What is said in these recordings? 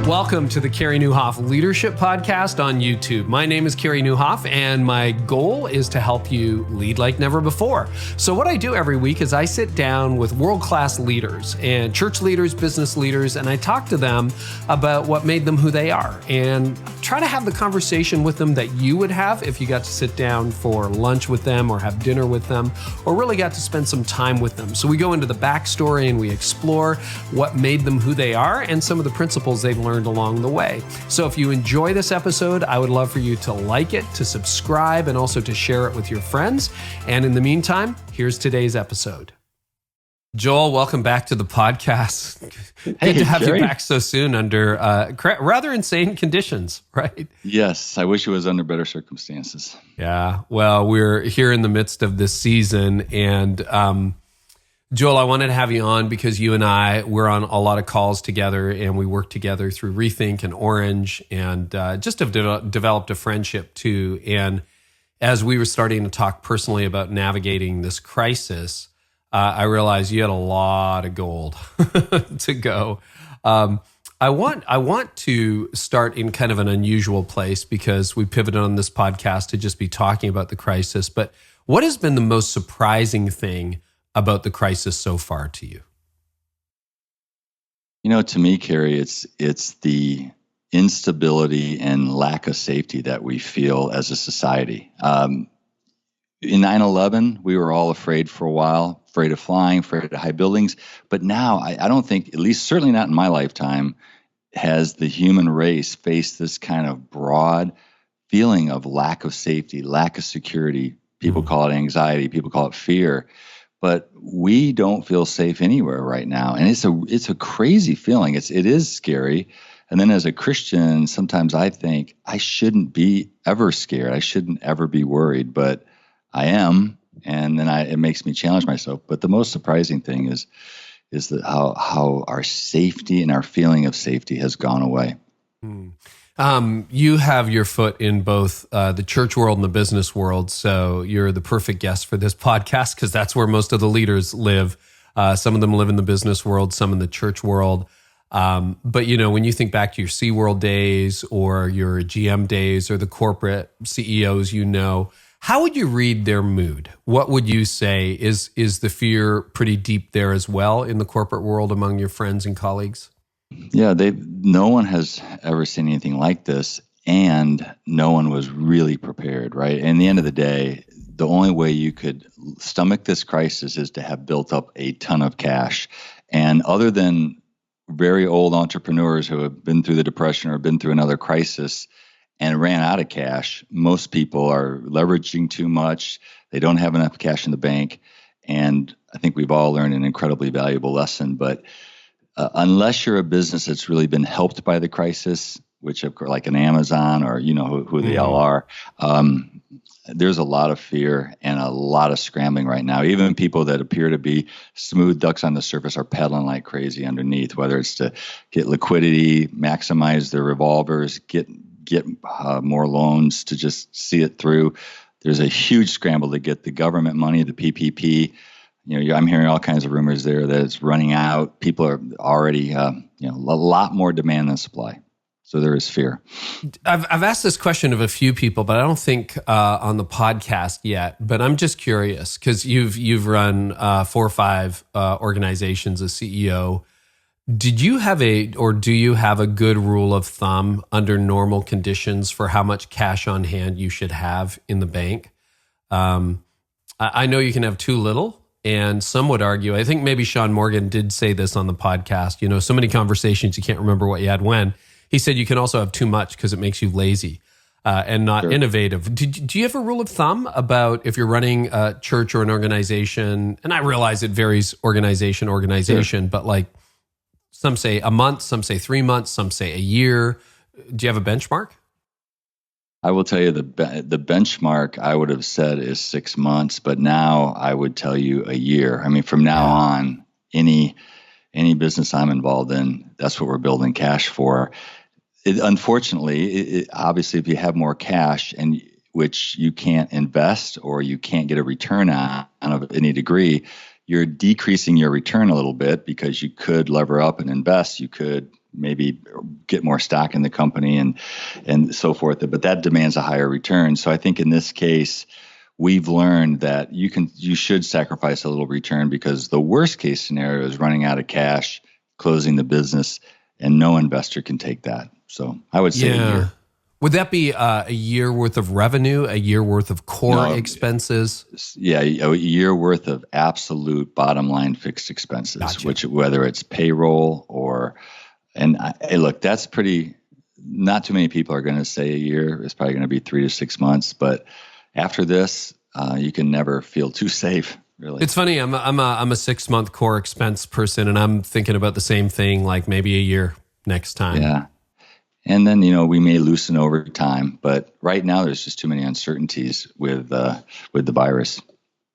Welcome to the Carey Nieuwhof Leadership Podcast on YouTube. My name is Carey Nieuwhof, and my goal is to help you lead like never before. So what I do every week is I sit down with world-class leaders and church leaders, business leaders, and I talk to them about what made them who they are and try to have the conversation with them that you would have if you got to sit down for lunch with them or have dinner with them or really got to spend some time with them. So we go into the backstory and we explore what made them who they are and some of the principles they've learned along the way. So if you enjoy this episode, I would love for you to like it, to subscribe, and also to share it with your friends. And in the meantime, here's today's episode. Joel, welcome back to the podcast. Good to have Carey. you back so soon under rather insane conditions, right? Yes, I wish it was under better circumstances. Yeah, well, we're here in the midst of this season, and Joel, I wanted to have you on because you and we're on a lot of calls together, and we work together through Rethink and Orange, and just have developed a friendship too. And as we were starting to talk personally about navigating this crisis, I realized you had a lot of gold to go. I want to start in kind of an unusual place because we pivoted on this podcast to just be talking about the crisis. But what has been the most surprising thing about the crisis so far to you? You know, to me, Carey, it's the instability and lack of safety that we feel as a society. In 9/11, we were all afraid for a while, afraid of flying, afraid of high buildings. But now, I don't think, at least certainly not in my lifetime, has the human race faced this kind of broad feeling of lack of safety, lack of security. People call it anxiety, people call it fear. But we don't feel safe anywhere right now. And it's a crazy feeling. It is scary. And then as a Christian, sometimes I think I shouldn't be ever scared. I shouldn't ever be worried, but I am. And then it makes me challenge myself. But the most surprising thing is that how our safety and our feeling of safety has gone away. You have your foot in both the church world and the business world, so you're the perfect guest for this podcast because that's where most of the leaders live. Some of them live in the business world, some in the church world. But, you know, when you think back to your SeaWorld days or your GM days or the corporate CEOs, you know, how would you read their mood? What would you say? Is the fear pretty deep there as well in the corporate world among your friends and colleagues? Yeah, no one has ever seen anything like this, and no one was really prepared, right? And at the end of the day, the only way you could stomach this crisis is to have built up a ton of cash. And other than very old entrepreneurs who have been through the Depression or been through another crisis and ran out of cash, most people are leveraging too much. They don't have enough cash in the bank. And I think we've all learned an incredibly valuable lesson. But unless you're a business that's really been helped by the crisis, which of course, like an Amazon or you know who they all are, there's a lot of fear and a lot of scrambling right now. Even people that appear to be smooth ducks on the surface are pedaling like crazy underneath, whether it's to get liquidity, maximize their revolvers, get more loans to just see it through. There's a huge scramble to get the government money, the PPP. You know, I'm hearing all kinds of rumors there that it's running out. People are already, a lot more demand than supply. So there is fear. I've asked this question of a few people, but I don't think on the podcast yet. But I'm just curious because you've run 4 or 5 organizations as CEO. Did you have do you have a good rule of thumb under normal conditions for how much cash on hand you should have in the bank? I know you can have too little. And some would argue, I think maybe Sean Morgan did say this on the podcast, you know, so many conversations, you can't remember what you had when. He said you can also have too much because it makes you lazy and not innovative. Do you have a rule of thumb about if you're running a church or an organization? And I realize it varies organization, but like some say a month, some say 3 months, some say a year. Do you have a benchmark? I will tell you the benchmark I would have said is 6 months, but now I would tell you a year. I mean, from now on, any business I'm involved in, that's what we're building cash for. Unfortunately, obviously, if you have more cash and which you can't invest or you can't get a return on of any degree, you're decreasing your return a little bit because you could lever up and invest. You could maybe get more stock in the company and so forth. But that demands a higher return. So I think in this case, we've learned that you should sacrifice a little return, because the worst case scenario is running out of cash, closing the business, and no investor can take that. So I would say a year. Would that be a year worth of revenue, a year worth of core expenses? Yeah, a year worth of absolute bottom line fixed expenses, Gotcha. which whether it's payroll hey, look, that's not too many people are going to say a year. It's probably going to be 3 to 6 months. But after this, you can never feel too safe, really. It's funny. I'm a 6-month core expense person, and I'm thinking about the same thing, like maybe a year next time. Yeah. And then, we may loosen over time, but right now there's just too many uncertainties with the virus.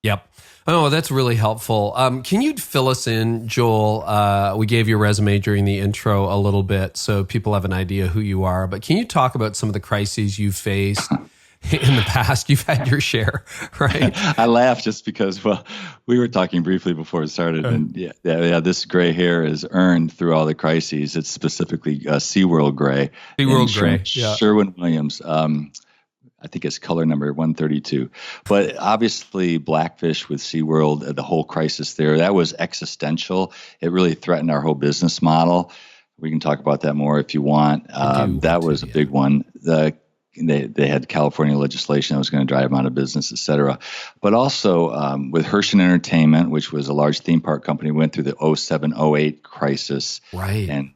Yep. Oh, that's really helpful. Can you fill us in, Joel? We gave your resume during the intro a little bit, so people have an idea who you are, but can you talk about some of the crises you've faced in the past? You've had your share, right? I laugh just because, we were talking briefly before it started, and this gray hair is earned through all the crises. It's specifically SeaWorld gray. SeaWorld gray, yeah. Sherwin-Williams. I think it's color number 132. But obviously, Blackfish with SeaWorld, the whole crisis there, that was existential. It really threatened our whole business model. We can talk about that more if you want. That was a big one. They had California legislation that was going to drive them out of business, et cetera. But also with Herschend Entertainment, which was a large theme park company, went through the 07-08 crisis. Right. And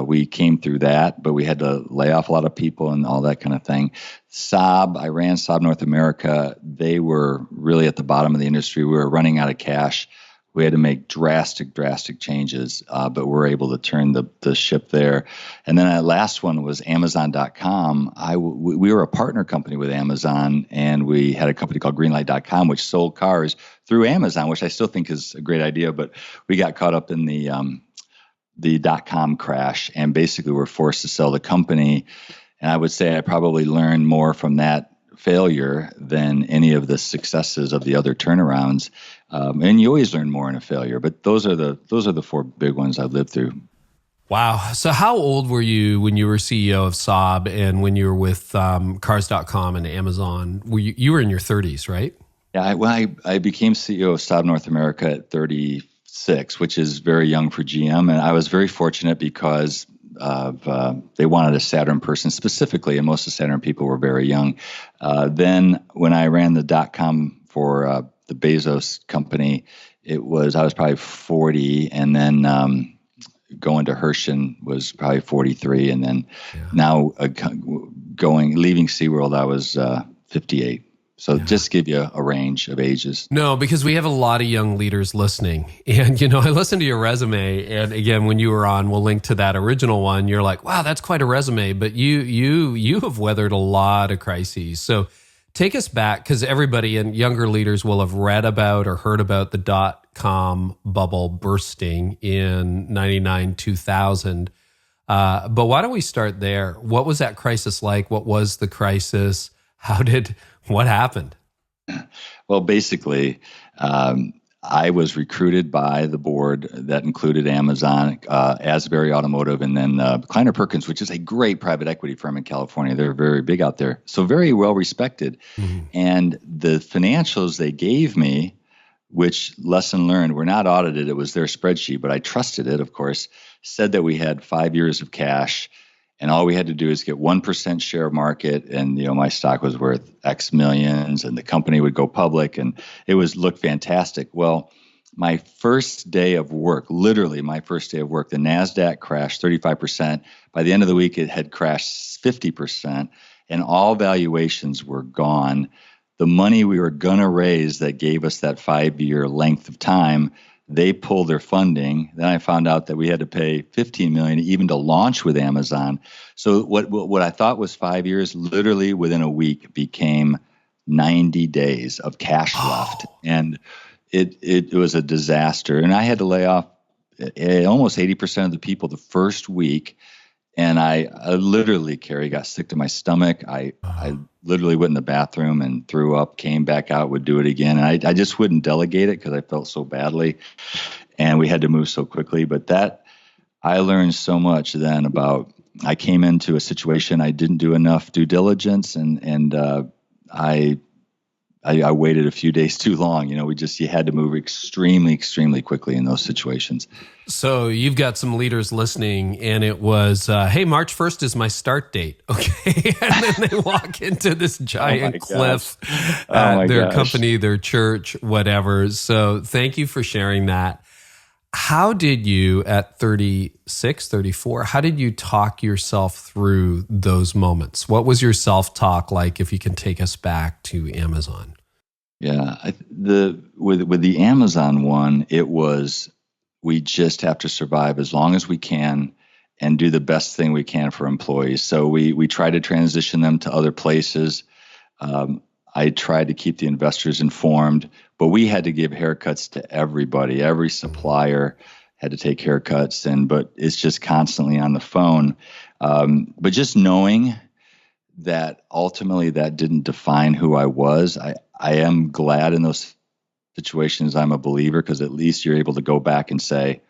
we came through that, but we had to lay off a lot of people and all that kind of thing. Saab, I ran Saab North America. They were really at the bottom of the industry. We were running out of cash. We had to make drastic changes, but we're able to turn the ship there. And then that last one was Amazon.com. We were a partner company with Amazon, and we had a company called Greenlight.com, which sold cars through Amazon, which I still think is a great idea. But we got caught up in the .com crash, and basically were forced to sell the company. And I would say I probably learned more from that failure than any of the successes of the other turnarounds. And you always learn more in a failure, but those are the 4 big ones I've lived through. Wow. So how old were you when you were CEO of Saab and when you were with Cars.com and Amazon? You were in your 30s, right? Yeah, I became CEO of Saab North America at 36, which is very young for GM. And I was very fortunate because they wanted a Saturn person specifically, and most of the Saturn people were very young. Then when I ran the .com for the Bezos company, I was probably 40, and then going to Herschend was probably 43, and then now leaving SeaWorld, I was 58. So just give you a range of ages. No, because we have a lot of young leaders listening. And, I listened to your resume. And again, when you were on, we'll link to that original one. You're like, wow, that's quite a resume. But you have weathered a lot of crises. So take us back, because everybody and younger leaders will have read about or heard about the .com bubble bursting in 99, 2000. But why don't we start there? What was that crisis like? What was the crisis? What happened? Well, basically, I was recruited by the board that included Amazon, Asbury Automotive, and then Kleiner Perkins, which is a great private equity firm in California. They're very big out there, so very well respected. Mm-hmm. And the financials they gave me, which lesson learned, were not audited. It was their spreadsheet, but I trusted it, of course, said that we had 5 years of cash. And all we had to do is get 1% share of market, and my stock was worth X millions, and the company would go public, and it looked fantastic. Well, my first day of work, literally my first day of work, the NASDAQ crashed 35%. By the end of the week, it had crashed 50%, and all valuations were gone. The money we were going to raise that gave us that 5-year length of time, they pulled their funding. Then I found out that we had to pay $15 million even to launch with Amazon. So what I thought was 5 years, literally within a week, became 90 days of cash left, and it was a disaster. And I had to lay off almost 80% of the people the first week. And I literally, Carey, got sick to my stomach. I literally went in the bathroom and threw up, came back out, would do it again. And I just wouldn't delegate it because I felt so badly. And we had to move so quickly. But that I learned so much then about, I came into a situation I didn't do enough due diligence, and I waited a few days too long. You had to move extremely, extremely quickly in those situations. So you've got some leaders listening, and it was, hey, March 1st is my start date. Okay. And then they walk into this giant cliff at their company, their church, whatever. So thank you for sharing that. How did you, at 36, 34, how did you talk yourself through those moments? What was your self-talk like, if you can take us back to Amazon? Yeah, with the Amazon one, it was, we just have to survive as long as we can and do the best thing we can for employees. So we try to transition them to other places. I tried to keep the investors informed, but we had to give haircuts to everybody. Every supplier had to take haircuts, but it's just constantly on the phone. But just knowing that ultimately that didn't define who I was, I am glad in those situations I'm a believer, because at least you're able to go back and say,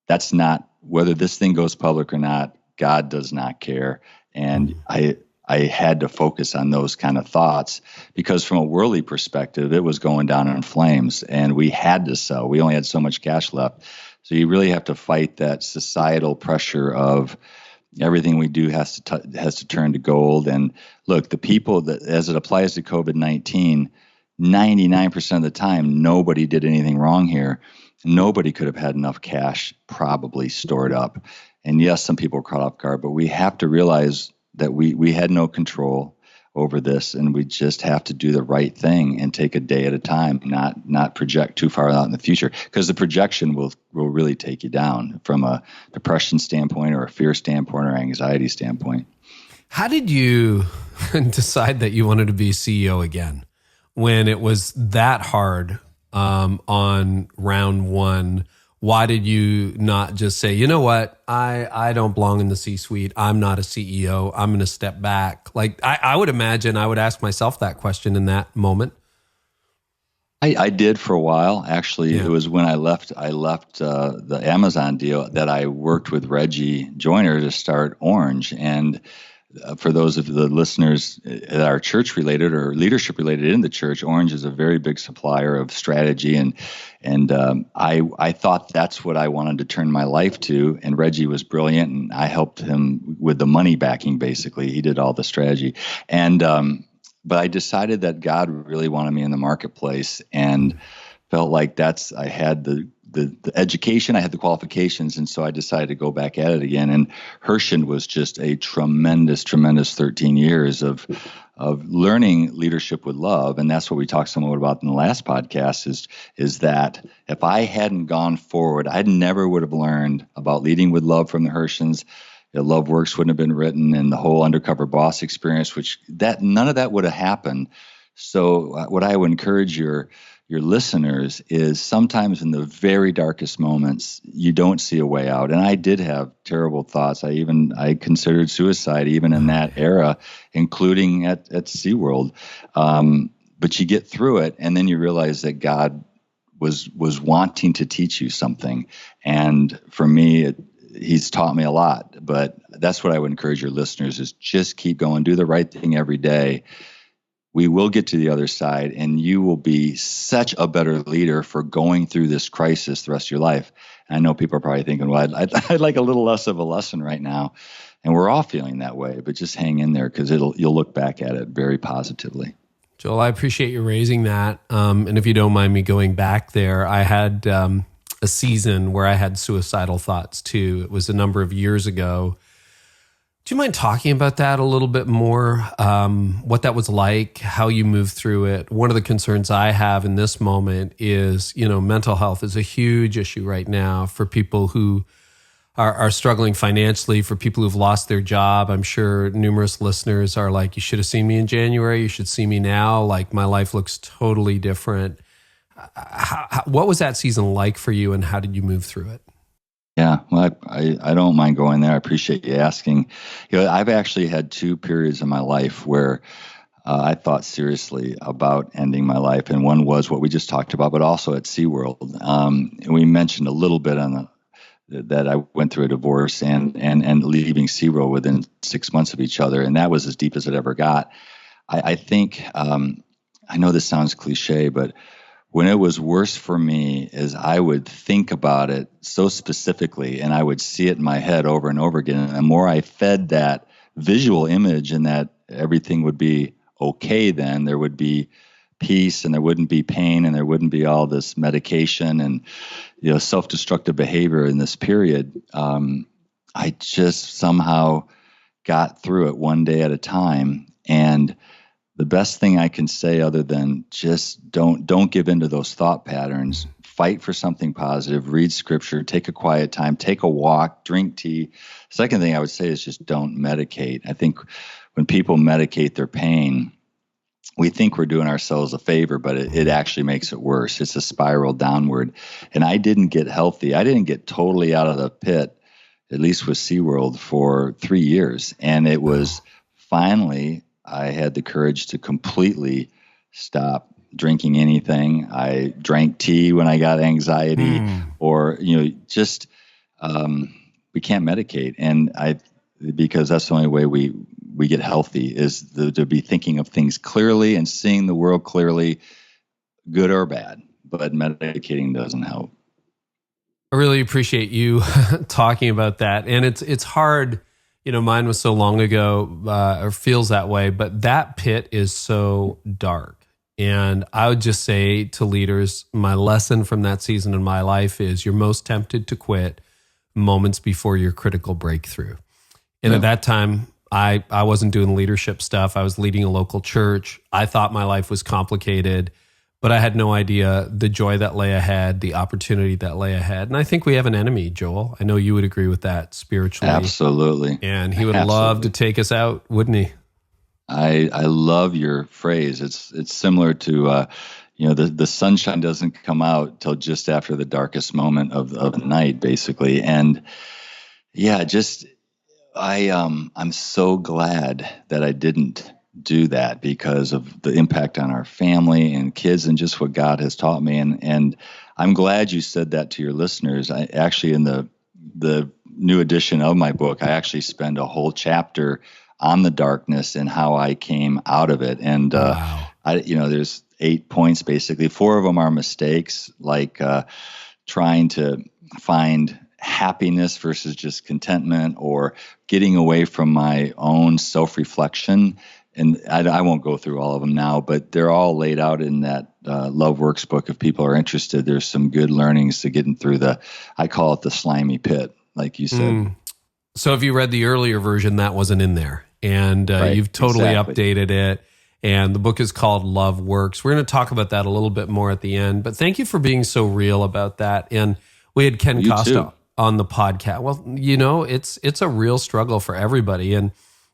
that's not, whether this thing goes public or not, God does not care. And I had to focus on those kind of thoughts, because from a worldly perspective, it was going down in flames and we had to sell. We only had so much cash left. So you really have to fight that societal pressure of everything we do has to turn to gold. And look, the people that, as it applies to COVID-19, 99% of the time, nobody did anything wrong here. Nobody could have had enough cash probably stored up. And yes, some people were caught off guard, but we have to realize that we had no control over this, and we just have to do the right thing and take a day at a time, not project too far out in the future, because the projection will really take you down from a depression standpoint or a fear standpoint or anxiety standpoint. How did you decide that you wanted to be CEO again when it was that hard on round one? Why did you not just say, you know what, I don't belong in the C-suite. I'm not a CEO. I'm going to step back. Like I would imagine I would ask myself that question in that moment. I did for a while. Actually, It was when I left the Amazon deal that I worked with Reggie Joyner to start Orange. And for those of the listeners that are church related or leadership related in the church, Orange is a very big supplier of strategy, and I thought that's what I wanted to turn my life to. And Reggie was brilliant, and I helped him with the money backing. Basically, he did all the strategy, and but I decided that God really wanted me in the marketplace, and felt like I had the education, I had the qualifications, and so I decided to go back at it again. And Hershon was just a tremendous 13 years of learning leadership with love, and that's what we talked somewhat about in the last podcast. Is that if I hadn't gone forward, I never would have learned about leading with love from the Hershons. Love Works wouldn't have been written, and the whole Undercover Boss experience, none of that would have happened. So what I would encourage your listeners is, sometimes in the very darkest moments, you don't see a way out. And I did have terrible thoughts. I considered suicide even in that era, including at SeaWorld. But you get through it, and then you realize that God was wanting to teach you something. And for me, He's taught me a lot. But that's what I would encourage your listeners is, just keep going, do the right thing every day. We will get to the other side, and you will be such a better leader for going through this crisis the rest of your life. And I know people are probably thinking, well, I'd like a little less of a lesson right now. And we're all feeling that way, but just hang in there, because you'll look back at it very positively. Joel, I appreciate you raising that. And if you don't mind me going back there, I had a season where I had suicidal thoughts too. It was a number of years ago. Do you mind talking about that a little bit more? What that was like, how you moved through it? One of the concerns I have in this moment is, mental health is a huge issue right now for people who are struggling financially, for people who've lost their job. I'm sure numerous listeners are like, you should have seen me in January. You should see me now. Like, my life looks totally different. What was that season like for you, and how did you move through it? Yeah, well, I don't mind going there. I appreciate you asking. I've actually had 2 periods in my life where I thought seriously about ending my life. And one was what we just talked about, but also at SeaWorld. And we mentioned a little bit on that I went through a divorce and leaving SeaWorld within 6 months of each other. And that was as deep as it ever got. I think, I know this sounds cliche, but when it was worse for me is I would think about it so specifically and I would see it in my head over and over again. And the more I fed that visual image and that everything would be okay, then there would be peace and there wouldn't be pain and there wouldn't be all this medication and self-destructive behavior in this period. I just somehow got through it one day at a time. And the best thing I can say, other than just don't give into those thought patterns, fight for something positive, read scripture, take a quiet time, take a walk, drink tea. Second thing I would say is just don't medicate. I think when people medicate their pain, we think we're doing ourselves a favor, but it actually makes it worse. It's a spiral downward. And I didn't get healthy. I didn't get totally out of the pit, at least with SeaWorld, for 3 years. And it was finally, I had the courage to completely stop drinking anything. I drank tea when I got anxiety or, just we can't medicate. And because that's the only way we get healthy is to be thinking of things clearly and seeing the world clearly, good or bad, but medicating doesn't help. I really appreciate you talking about that. And it's hard, mine was so long ago, or feels that way, but that pit is so dark. And I would just say to leaders, my lesson from that season in my life is you're most tempted to quit moments before your critical breakthrough. And at that time, I wasn't doing leadership stuff. I was leading a local church. I thought my life was complicated, but I had no idea the joy that lay ahead, the opportunity that lay ahead. And I think we have an enemy, Joel. I know you would agree with that spiritually. Absolutely. And he would love to take us out, wouldn't he? I love your phrase. It's similar to, the sunshine doesn't come out till just after the darkest moment of the night, basically. And yeah, I'm so glad that I didn't do that because of the impact on our family and kids and just what God has taught me. And I'm glad you said that to your listeners. I actually, in the new edition of my book, I actually spend a whole chapter on the darkness and how I came out of it. And, Wow. There's 8 points, basically. 4 of them are mistakes, like trying to find happiness versus just contentment, or getting away from my own self-reflection. And I won't go through all of them now, but they're all laid out in that Love Works book. If people are interested, there's some good learnings to getting through I call it the slimy pit, like you said. So if you read the earlier version, that wasn't in there. And Right, you've totally exactly. updated it. And the book is called Love Works. We're going to talk about that a little bit more at the end. But thank you for being so real about that. And we had Ken You Costa too. on the podcast. Well, it's a real struggle for everybody. And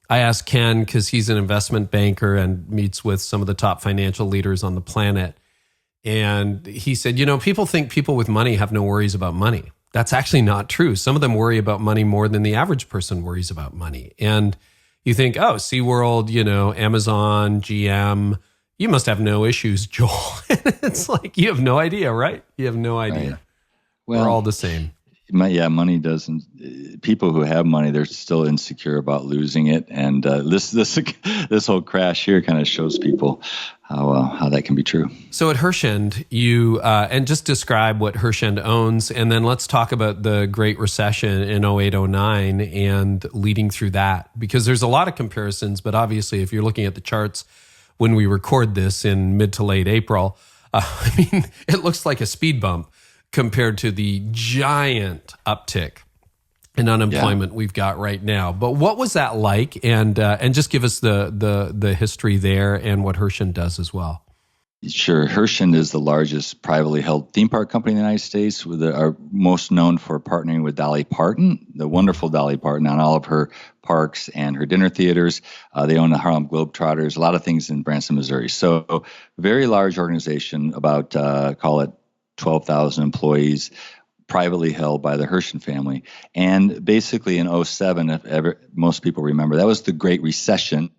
I asked Ken, because he's an investment banker and meets with some of the top financial leaders on the planet. And he said, people think people with money have no worries about money. That's actually not true. Some of them worry about money more than the average person worries about money. And you think, oh, SeaWorld, Amazon, GM, you must have no issues, Joel. It's like, you have no idea, right? You have no idea. Right. Well, we're all the same. Money doesn't. People who have money, they're still insecure about losing it, and this whole crash here kind of shows people how that can be true. So at Hershend, you and just describe what Hershend owns, and then let's talk about the Great Recession in 08-09 and leading through that, because there's a lot of comparisons. But obviously, if you're looking at the charts when we record this in mid to late April, it looks like a speed bump compared to the giant uptick in unemployment we've got right now. But what was that like? And just give us the history there and what Hershend does as well. Sure. Hershend is the largest privately held theme park company in the United States. Are most known for partnering with Dolly Parton, the wonderful Dolly Parton, on all of her parks and her dinner theaters. They own the Harlem Globetrotters, a lot of things in Branson, Missouri. So very large organization, about call it 12,000 employees, privately held by the Hershend family. And basically in 07, if ever, most people remember, that was the Great Recession.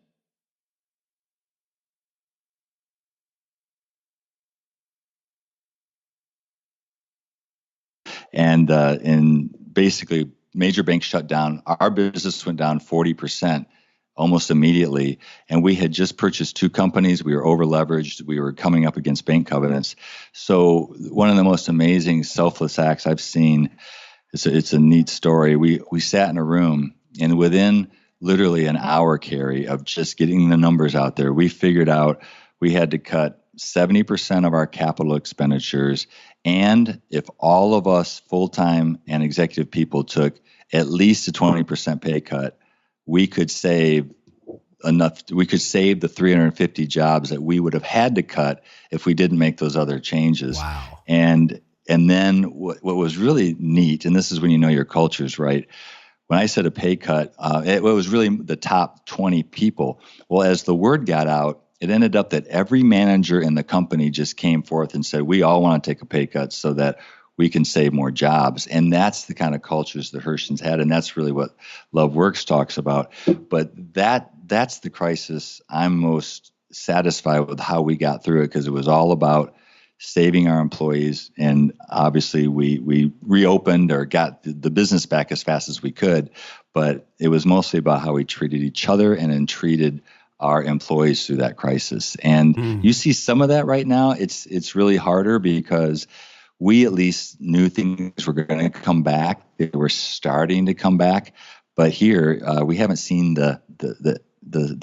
And in basically major banks shut down. Our business went down 40% almost immediately. And we had just purchased 2 companies. We were over leveraged. We were coming up against bank covenants. So one of the most amazing selfless acts I've seen, it's a neat story. We sat in a room, and within literally an hour, Carey, of just getting the numbers out there, we figured out we had to cut 70% of our capital expenditures. And if all of us full-time and executive people took at least a 20% pay cut, we could save the 350 jobs that we would have had to cut if we didn't make those other changes. Wow. And then what was really neat, and this is when you know your culture's right, when I said a pay cut, it was really the top 20 people. Well, as the word got out, it ended up that every manager in the company just came forth and said, we all want to take a pay cut so that we can save more jobs. And that's the kind of cultures the Hershins had. And that's really what Love Works talks about. But that's the crisis I'm most satisfied with how we got through it, because it was all about saving our employees. And obviously we reopened or got the business back as fast as we could. But it was mostly about how we treated each other and then treated our employees through that crisis. And you see some of that right now. It's really harder because we at least knew things were going to come back. They were starting to come back, but here we haven't seen the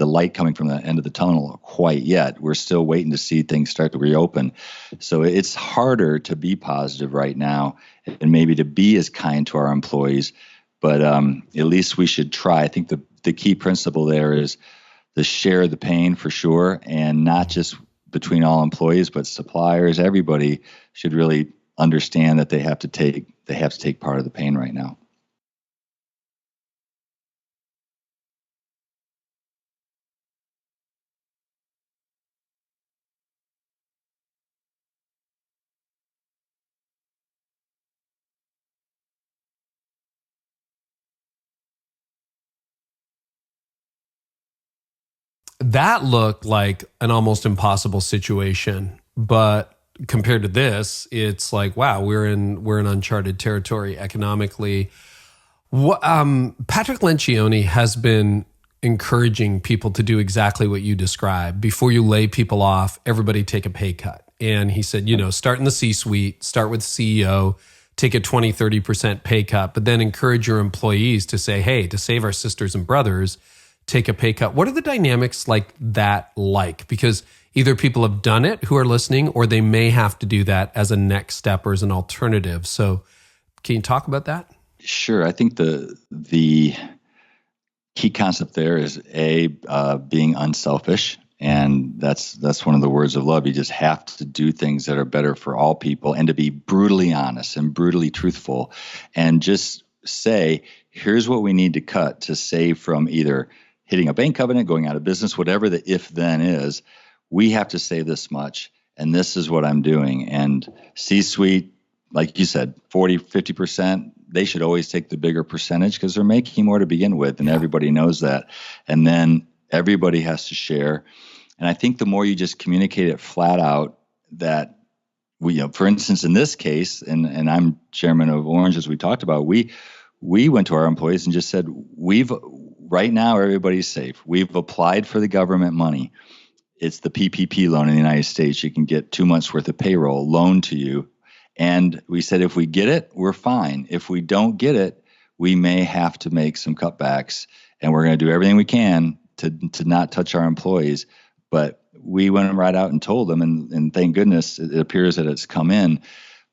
light coming from the end of the tunnel quite yet. We're still waiting to see things start to reopen. So it's harder to be positive right now and maybe to be as kind to our employees. But at least we should try. I think the key principle there is to share the pain for sure, and not just between all employees, but suppliers. Everybody should really understand that they have to take part of the pain right now. That looked like an almost impossible situation, but compared to this, it's like, wow, we're in uncharted territory economically. Patrick Lencioni has been encouraging people to do exactly what you described. Before you lay people off, everybody take a pay cut. And he said, start in the C-suite, start with CEO, take a 20, 30% pay cut, but then encourage your employees to say, hey, to save our sisters and brothers, take a pay cut. What are the dynamics like that like? Because either people have done it who are listening, or they may have to do that as a next step or as an alternative. So can you talk about that? Sure. I think the key concept there is being unselfish. And that's one of the words of love. You just have to do things that are better for all people, and to be brutally honest and brutally truthful, and just say, here's what we need to cut to save from either hitting a bank covenant, going out of business, whatever the if then is. We have to save this much, and this is what I'm doing. And C-suite, like you said, 40, 50%, they should always take the bigger percentage because they're making more to begin with, and everybody knows that. And then everybody has to share. And I think the more you just communicate it flat out, that for instance, in this case, and I'm chairman of Orange, as we talked about, we went to our employees and just said, right now everybody's safe. We've applied for the government money. It's the PPP loan in the United States. You can get 2 months worth of payroll loaned to you. And we said, if we get it, we're fine. If we don't get it, we may have to make some cutbacks, and we're going to do everything we can to not touch our employees. But we went right out and told them, and thank goodness it appears that it's come in.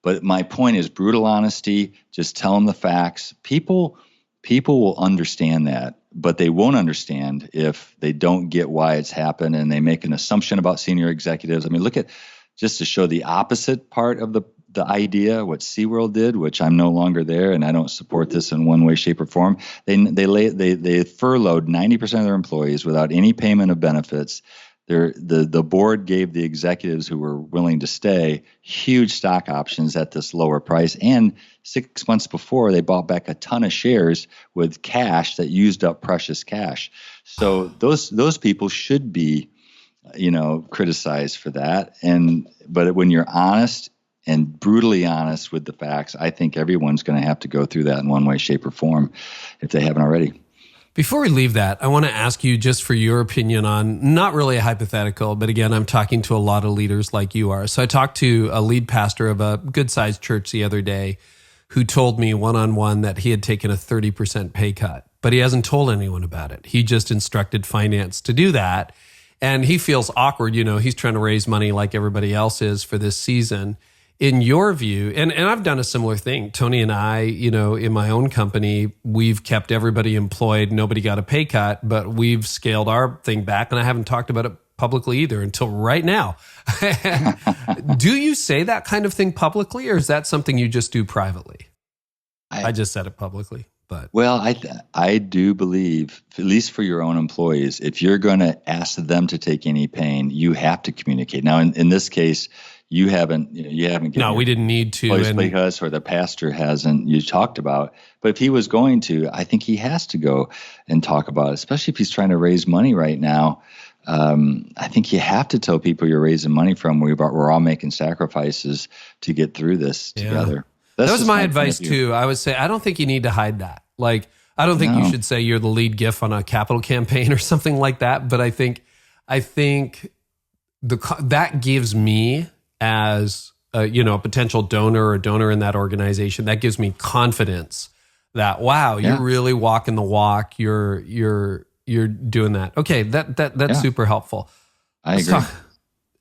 But my point is brutal honesty. Just tell them the facts. People will understand that, but they won't understand if they don't get why it's happened and they make an assumption about senior executives. I mean, look at, just to show the opposite part of the idea, what SeaWorld did, which I'm no longer there, and I don't support this in one way, shape, or form. They furloughed 90% of their employees without any payment of benefits. The board gave the executives who were willing to stay huge stock options at this lower price. And 6 months before, they bought back a ton of shares with cash that used up precious cash. So those people should be, criticized for that. But when you're honest and brutally honest with the facts, I think everyone's going to have to go through that in one way, shape, or form if they haven't already. Before we leave that, I want to ask you just for your opinion on, not really a hypothetical, but again, I'm talking to a lot of leaders like you are. So I talked to a lead pastor of a good-sized church the other day who told me one-on-one that he had taken a 30% pay cut, but he hasn't told anyone about it. He just instructed finance to do that. And he feels awkward. He's trying to raise money like everybody else is for this season. In your view, and I've done a similar thing. Tony and I, in my own company, we've kept everybody employed. Nobody got a pay cut, but we've scaled our thing back. And I haven't talked about it publicly either until right now. Do you say that kind of thing publicly, or is that something you just do privately? I just said it publicly. But well, I do believe, at least for your own employees, if you're going to ask them to take any pain, you have to communicate. Now, in this case, you haven't given. No, we didn't need to. Because or the pastor hasn't. You talked about, but if he was going to, I think he has to go and talk about it, especially if he's trying to raise money right now. I think you have to tell people you're raising money from. We're all making sacrifices to get through this together. That was my advice too. I would say, I don't think you need to hide that. Like, I don't think you should say you're the lead GIF on a capital campaign or something like that. But I think that gives me, as a potential donor or donor in that organization, that gives me confidence that, wow, you're really walking the walk. You're doing that. Okay, that's super helpful. I agree.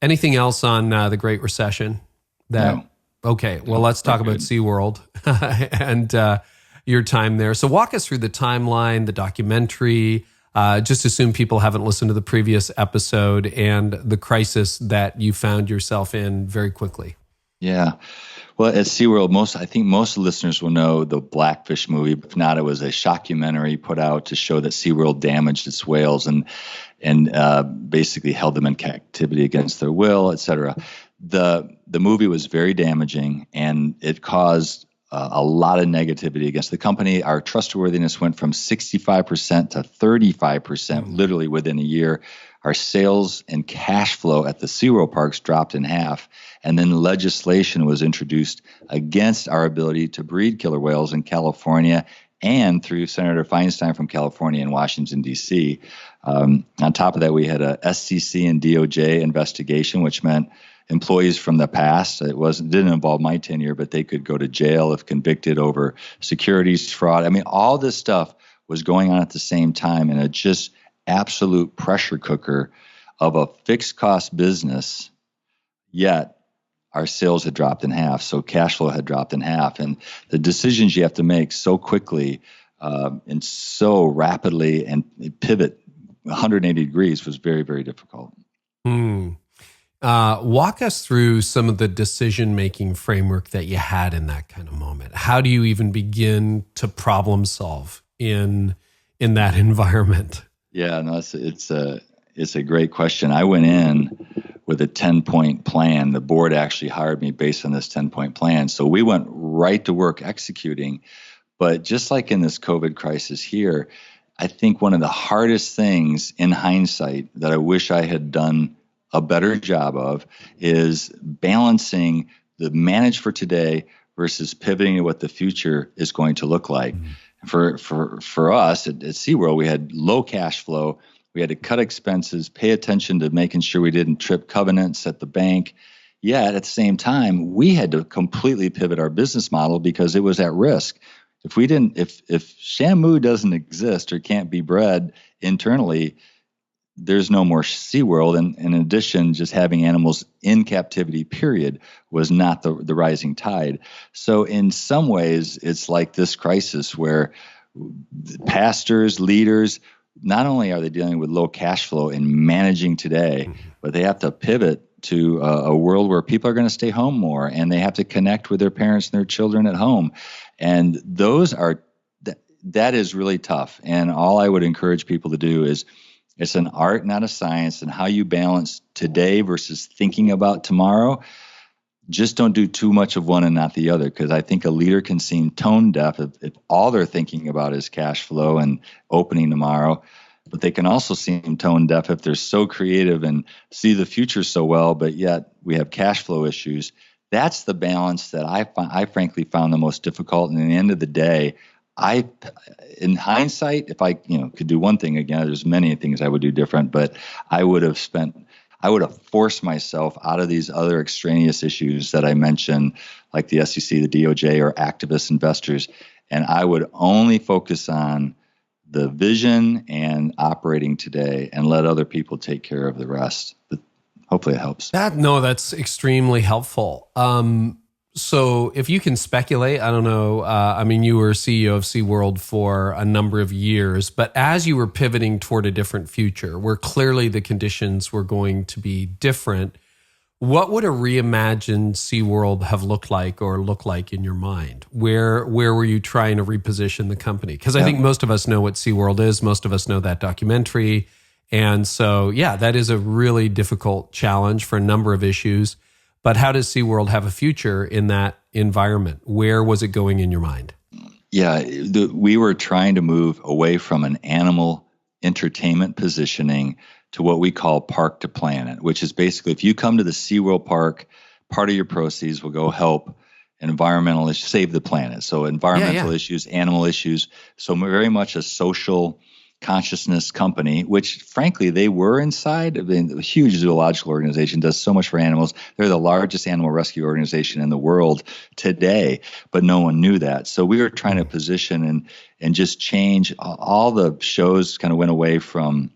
Anything else on the Great Recession? No. Okay, well, let's talk about SeaWorld and your time there. So walk us through the timeline, the documentary. Just assume people haven't listened to the previous episode, and the crisis that you found yourself in very quickly. Yeah. Well, at SeaWorld, I think most listeners will know the Blackfish movie. If not, it was a shockumentary put out to show that SeaWorld damaged its whales and basically held them in captivity against their will, et cetera. The movie was very damaging, and it caused a lot of negativity against the company. Our trustworthiness went from 65% to 35%, literally within a year. Our sales and cash flow at the SeaWorld parks dropped in half. And then legislation was introduced against our ability to breed killer whales in California and through Senator Feinstein from California and Washington, D.C. On top of that, we had a SEC and DOJ investigation, which meant employees from the past. It didn't involve my tenure, but they could go to jail if convicted over securities fraud. I mean, all this stuff was going on at the same time in a just absolute pressure cooker of a fixed cost business. Yet our sales had dropped in half, so cash flow had dropped in half, and the decisions you have to make so quickly and so rapidly and pivot 180 degrees was very, very difficult. Walk us through some of the decision-making framework that you had in that kind of moment. How do you even begin to problem solve in that environment? Yeah, no, it's a great question. I went in with a 10-point plan. The board actually hired me based on this 10-point plan. So we went right to work executing. But just like in this COVID crisis here, I think one of the hardest things in hindsight that I wish I had done a better job of is balancing the manage for today versus pivoting to what the future is going to look like. For us at SeaWorld, we had low cash flow. We had to cut expenses, pay attention to making sure we didn't trip covenants at the bank. Yet at the same time, we had to completely pivot our business model because it was at risk. If Shamu doesn't exist or can't be bred internally, there's no more SeaWorld. And in addition, just having animals in captivity, period, was not the rising tide. So in some ways, it's like this crisis where pastors, leaders, not only are they dealing with low cash flow and managing today, but they have to pivot to a world where people are going to stay home more, and they have to connect with their parents and their children at home. And that is really tough. And all I would encourage people to do is, it's an art, not a science, and how you balance today versus thinking about tomorrow. Just don't do too much of one and not the other, because I think a leader can seem tone deaf if all they're thinking about is cash flow and opening tomorrow. But they can also seem tone deaf if they're so creative and see the future so well, but yet we have cash flow issues. that's the balance that I frankly found the most difficult. And at the end of the day, in hindsight, if I could do one thing again, there's many things I would do different, but I would have forced myself out of these other extraneous issues that I mentioned, like the SEC, the DOJ, or activist investors, and I would only focus on the vision and operating today and let other people take care of the rest. But hopefully it helps. That's extremely helpful. So if you can speculate, I don't know, you were CEO of SeaWorld for a number of years, but as you were pivoting toward a different future, where clearly the conditions were going to be different, what would a reimagined SeaWorld have looked like or look like in your mind? Where were you trying to reposition the company? Because I think most of us know what SeaWorld is. Most of us know that documentary. And so, that is a really difficult challenge for a number of issues. But how does SeaWorld have a future in that environment? Where was it going in your mind? Yeah, we were trying to move away from an animal entertainment positioning to what we call Park to Planet, which is basically if you come to the SeaWorld park, part of your proceeds will go help environmental issues, save the planet. So environmental issues, animal issues. So very much a social consciousness company, which frankly they were inside. A huge zoological organization, does so much for animals. They're the largest animal rescue organization in the world today, but no one knew that. So we were trying to position and just change. All the shows kind of went away from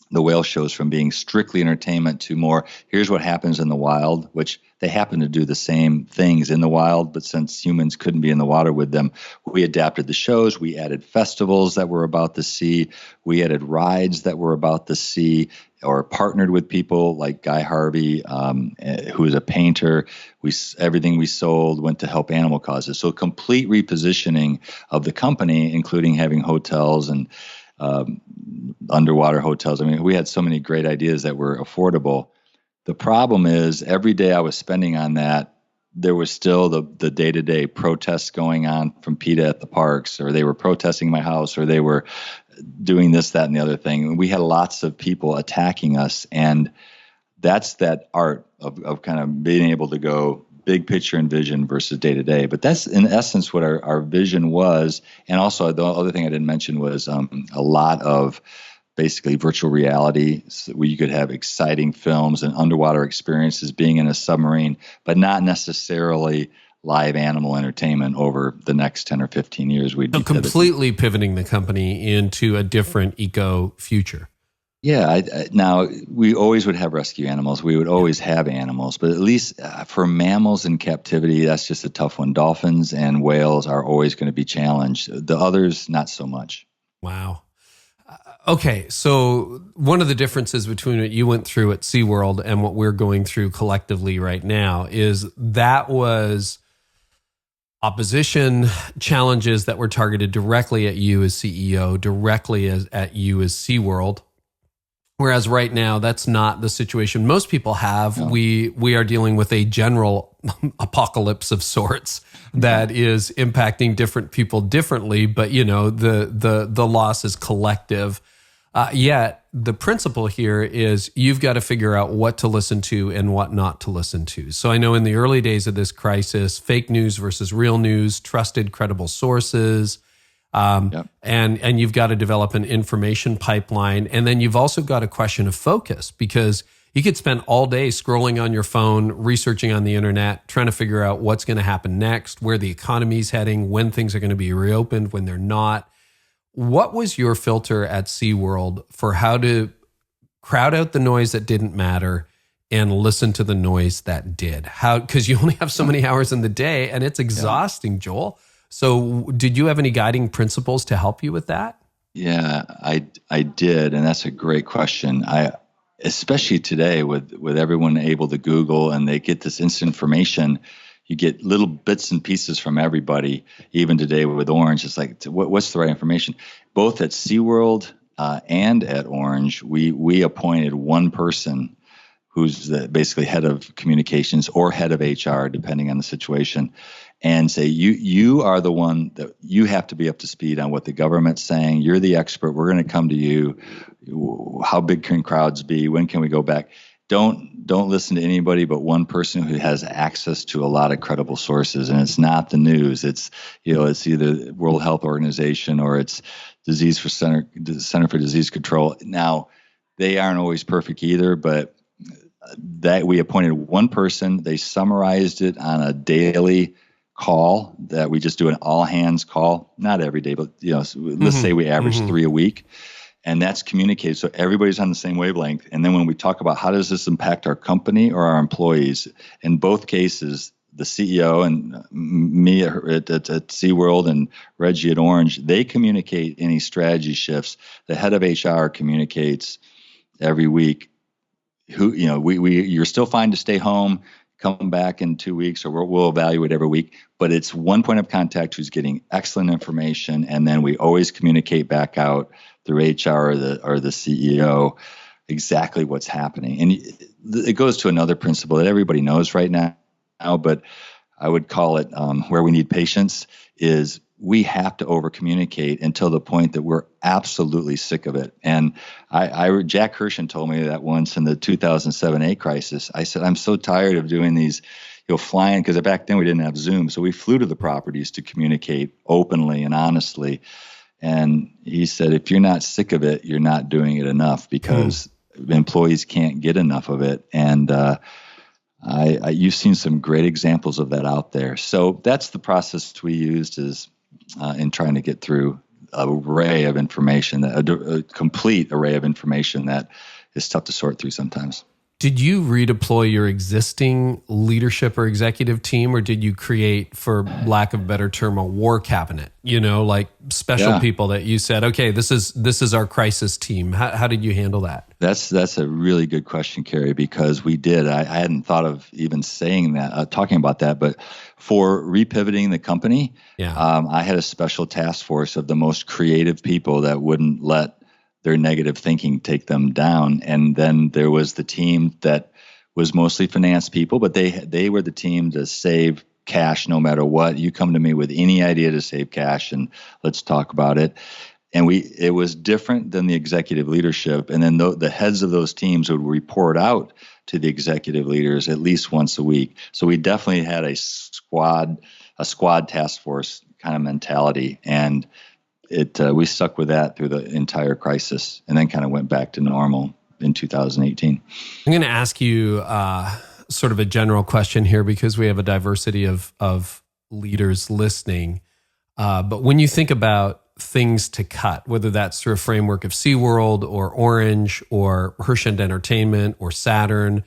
the whale shows from being strictly entertainment to more, here's what happens in the wild, which they happen to do the same things in the wild, but since humans couldn't be in the water with them, we adapted the shows. We added festivals that were about the sea. We added rides that were about the sea, or partnered with people like Guy Harvey, who is a painter. Everything we sold went to help animal causes. So a complete repositioning of the company, including having hotels and underwater hotels. We had so many great ideas that were affordable. The problem is every day I was spending on that, there was still the day-to-day protests going on from PETA at the parks, or they were protesting my house, or they were doing this, that, and the other thing. And we had lots of people attacking us. And that's that art of kind of being able to go big picture and vision versus day to day. But that's in essence what our vision was. And also the other thing I didn't mention was a lot of basically virtual reality, so where you could have exciting films and underwater experiences being in a submarine, but not necessarily live animal entertainment over the next 10 or 15 years. We'd be completely pivoting the company into a different eco future. Yeah. Now, we always would have rescue animals. We would always have animals, but at least for mammals in captivity, that's just a tough one. Dolphins and whales are always going to be challenged. The others, not so much. Wow. Okay, so one of the differences between what you went through at SeaWorld and what we're going through collectively right now is that was opposition, challenges that were targeted directly at you as CEO, directly at you as SeaWorld. Whereas right now, that's not the situation most people have. No. We are dealing with a general apocalypse of sorts that is impacting different people differently, but the loss is collective. Yet the principle here is you've got to figure out what to listen to and what not to listen to. So I know in the early days of this crisis, fake news versus real news, trusted, credible sources, and you've got to develop an information pipeline. And then you've also got a question of focus, because you could spend all day scrolling on your phone, researching on the internet, trying to figure out what's going to happen next, where the economy's heading, when things are going to be reopened, when they're not. What was your filter at SeaWorld for how to crowd out the noise that didn't matter and listen to the noise that did? How? Because you only have so many hours in the day, and it's exhausting, Joel. So did you have any guiding principles to help you with that? Yeah, I did. And that's a great question. Especially today with everyone able to Google and they get this instant information, you get little bits and pieces from everybody. Even today with Orange, it's like, what's the right information? Both at SeaWorld and at Orange, we appointed one person who's basically head of communications or head of HR, depending on the situation, and say, you are the one that you have to be up to speed on what the government's saying. You're the expert. We're going to come to you. How big can crowds be? When can we go back? don't listen to anybody but one person who has access to a lot of credible sources, and it's not the news. It's it's either World Health Organization or it's Center for Disease Control. Now, they aren't always perfect either, but that we appointed one person. They summarized it on a daily call that we just do an all hands call, not every day, but let's say we average 3 a week. And that's communicated so everybody's on the same wavelength. And then when we talk about how does this impact our company or our employees, in both cases, the CEO and me at SeaWorld and Reggie at Orange, they communicate any strategy shifts. The head of HR communicates every week. You're still fine to stay home, come back in 2 weeks, or we'll evaluate every week. But it's one point of contact who's getting excellent information, and then we always communicate back out through HR or the CEO exactly what's happening. And it goes to another principle that everybody knows right now, but I would call it where we need patience is we have to over-communicate until the point that we're absolutely sick of it. And Jack Hershon told me that once in the 2007-8 crisis. I said, I'm so tired of doing these, flying, because back then we didn't have Zoom. So we flew to the properties to communicate openly and honestly. And he said, if you're not sick of it, you're not doing it enough, because employees can't get enough of it. And you've seen some great examples of that out there. So that's the process we used is in trying to get through an array of information, a complete array of information that is tough to sort through sometimes. Did you redeploy your existing leadership or executive team, or did you create, for lack of a better term, a war cabinet? Like special people that you said, okay, this is our crisis team. How did you handle that? That's a really good question, Carey, because we did. I hadn't thought of even saying that, talking about that, but for repivoting the company, I had a special task force of the most creative people that wouldn't let their negative thinking take them down. And then there was the team that was mostly finance people, but they were the team to save cash no matter what. You come to me with any idea to save cash and let's talk about it. And it was different than the executive leadership. And then the heads of those teams would report out to the executive leaders at least once a week. So we definitely had a squad task force kind of mentality. And we stuck with that through the entire crisis, and then kind of went back to normal in 2018. I'm going to ask you sort of a general question here, because we have a diversity of leaders listening. But when you think about things to cut, whether that's through a framework of SeaWorld or Orange or Hershend Entertainment or Saturn,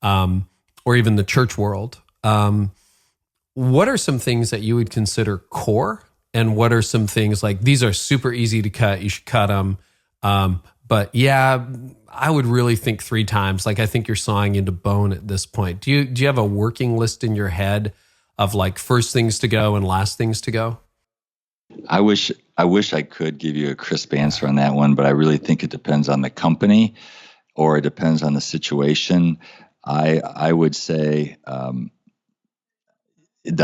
or even the church world, what are some things that you would consider core? And what are some things like, these are super easy to cut, you should cut them. But yeah, I would really think 3 times. Like, I think you're sawing into bone at this point. Do you have a working list in your head of like first things to go and last things to go? I wish I could give you a crisp answer on that one, but I really think it depends on the company or it depends on the situation. I would say the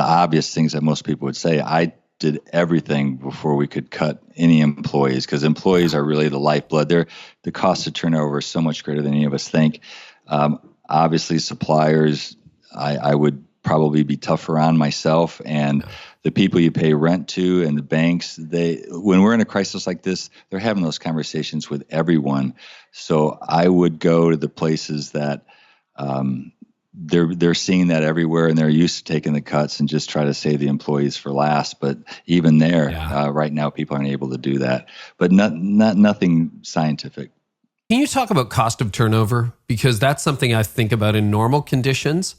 obvious things that most people would say, I did everything before we could cut any employees, because employees are really the lifeblood. The cost of turnover is so much greater than any of us think. Obviously, suppliers, I would probably be tougher on myself, and the people you pay rent to and the banks, when we're in a crisis like this, they're having those conversations with everyone. So I would go to the places that they're seeing that everywhere, and they're used to taking the cuts and just try to save the employees for last. But even there, right now, people aren't able to do that. But nothing scientific. Can you talk about cost of turnover? Because that's something I think about in normal conditions.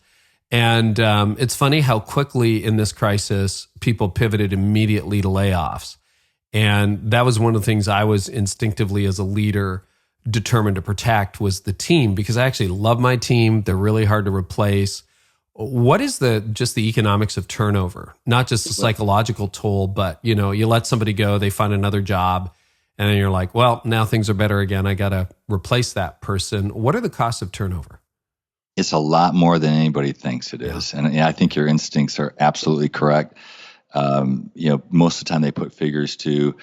And it's funny how quickly in this crisis, people pivoted immediately to layoffs. And that was one of the things I was instinctively, as a leader, determined to protect, was the team, because I actually love my team. They're really hard to replace. What is just the economics of turnover? Not just the psychological toll, but you let somebody go, they find another job, and then you're like, well, now things are better again. I got to replace that person. What are the costs of turnover? It's a lot more than anybody thinks it is. And I think your instincts are absolutely correct. Most of the time they put figures to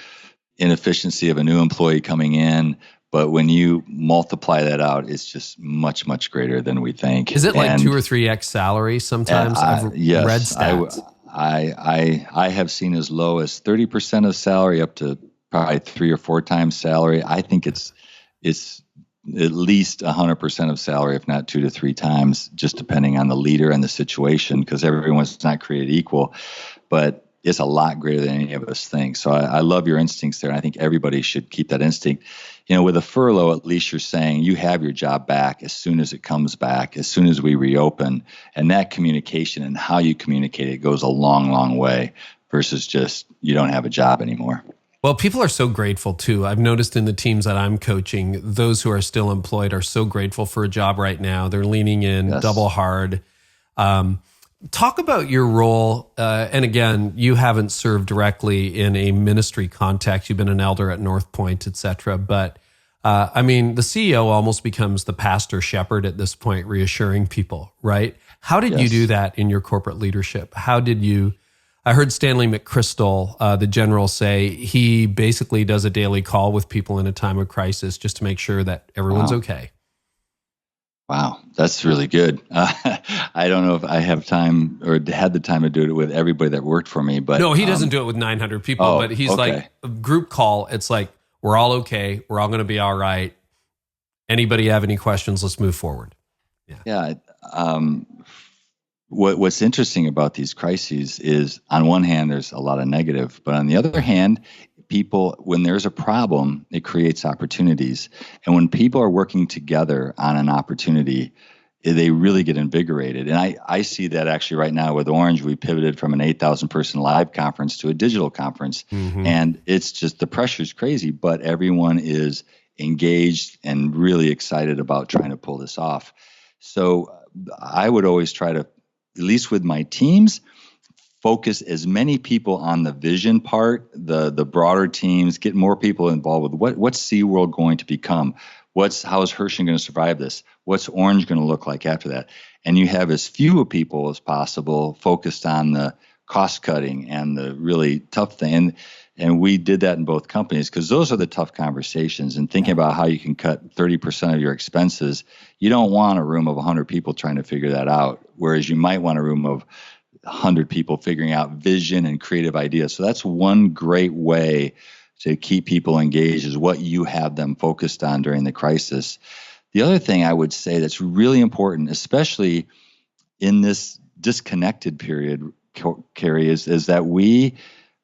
inefficiency of a new employee coming in, But when you multiply that out, it's just much, much greater than we think. Is it like 2 or 3x salary sometimes? I've yes, read stats. I have seen as low as 30% of salary up to probably 3 or 4 times salary. I think it's at least 100% of salary, if not 2 to 3 times, just depending on the leader and the situation, because everyone's not created equal. But it's a lot greater than any of us think. So I love your instincts there. And I think everybody should keep that instinct. With a furlough, at least you're saying you have your job back as soon as it comes back, as soon as we reopen. And that communication and how you communicate it goes a long, long way versus just you don't have a job anymore. Well, people are so grateful too. I've noticed in the teams that I'm coaching, those who are still employed are so grateful for a job right now. They're leaning in double hard. Talk about your role. And again, you haven't served directly in a ministry context. You've been an elder at North Point, et cetera. But the CEO almost becomes the pastor shepherd at this point, reassuring people, right? How did you do that in your corporate leadership? How did you? I heard Stanley McChrystal, the general, say he basically does a daily call with people in a time of crisis just to make sure that everyone's okay. Wow, that's really good. I don't know if I have time or had the time to do it with everybody that worked for me, but no, he doesn't do it with 900 people. But he's like a group call. It's like we're all okay. We're all going to be all right. Anybody have any questions? Let's move forward. Yeah. What's interesting about these crises is, on one hand, there's a lot of negative, but on the other hand, people, when there's a problem, it creates opportunities. And when people are working together on an opportunity, they really get invigorated. And I see that actually right now with Orange. We pivoted from an 8,000 person live conference to a digital conference. Mm-hmm. And it's just, the pressure's crazy, but everyone is engaged and really excited about trying to pull this off. So I would always try to, at least with my teams, focus as many people on the vision part, the broader teams, get more people involved with what's SeaWorld going to become? How is Hershey going to survive this? What's Orange going to look like after that? And you have as few people as possible focused on the cost cutting and the really tough thing. And we did that in both companies because those are the tough conversations. And thinking about how you can cut 30% of your expenses, you don't want a room of 100 people trying to figure that out, whereas you might want a room of 100 people figuring out vision and creative ideas. So that's one great way to keep people engaged, is what you have them focused on during the crisis. The other thing I would say that's really important, especially in this disconnected period, Carey, is that we,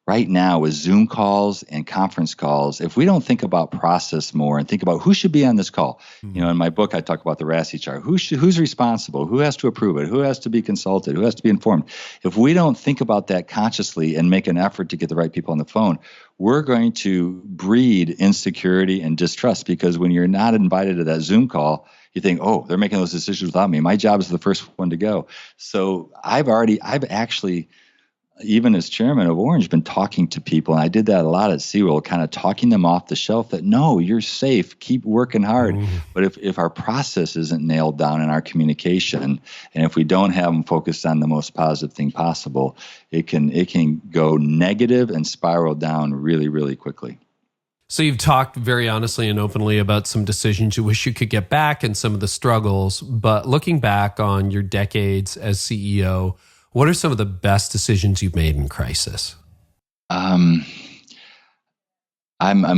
right now with Zoom calls and conference calls, if we don't think about process more and think about who should be on this call, in my book, I talk about the RASI chart. Who's responsible? Who has to approve it? Who has to be consulted? Who has to be informed? If we don't think about that consciously and make an effort to get the right people on the phone, we're going to breed insecurity and distrust, because when you're not invited to that Zoom call, you think, oh, they're making those decisions without me. My job is the first one to go. So I've actually, even as chairman of Orange, been talking to people, and I did that a lot at SeaWorld, kind of talking them off the shelf that, no, you're safe, keep working hard. But if our process isn't nailed down in our communication, and if we don't have them focused on the most positive thing possible, it can go negative and spiral down really, really quickly. So you've talked very honestly and openly about some decisions you wish you could get back and some of the struggles, but looking back on your decades as CEO, what are some of the best decisions you've made in crisis? I'm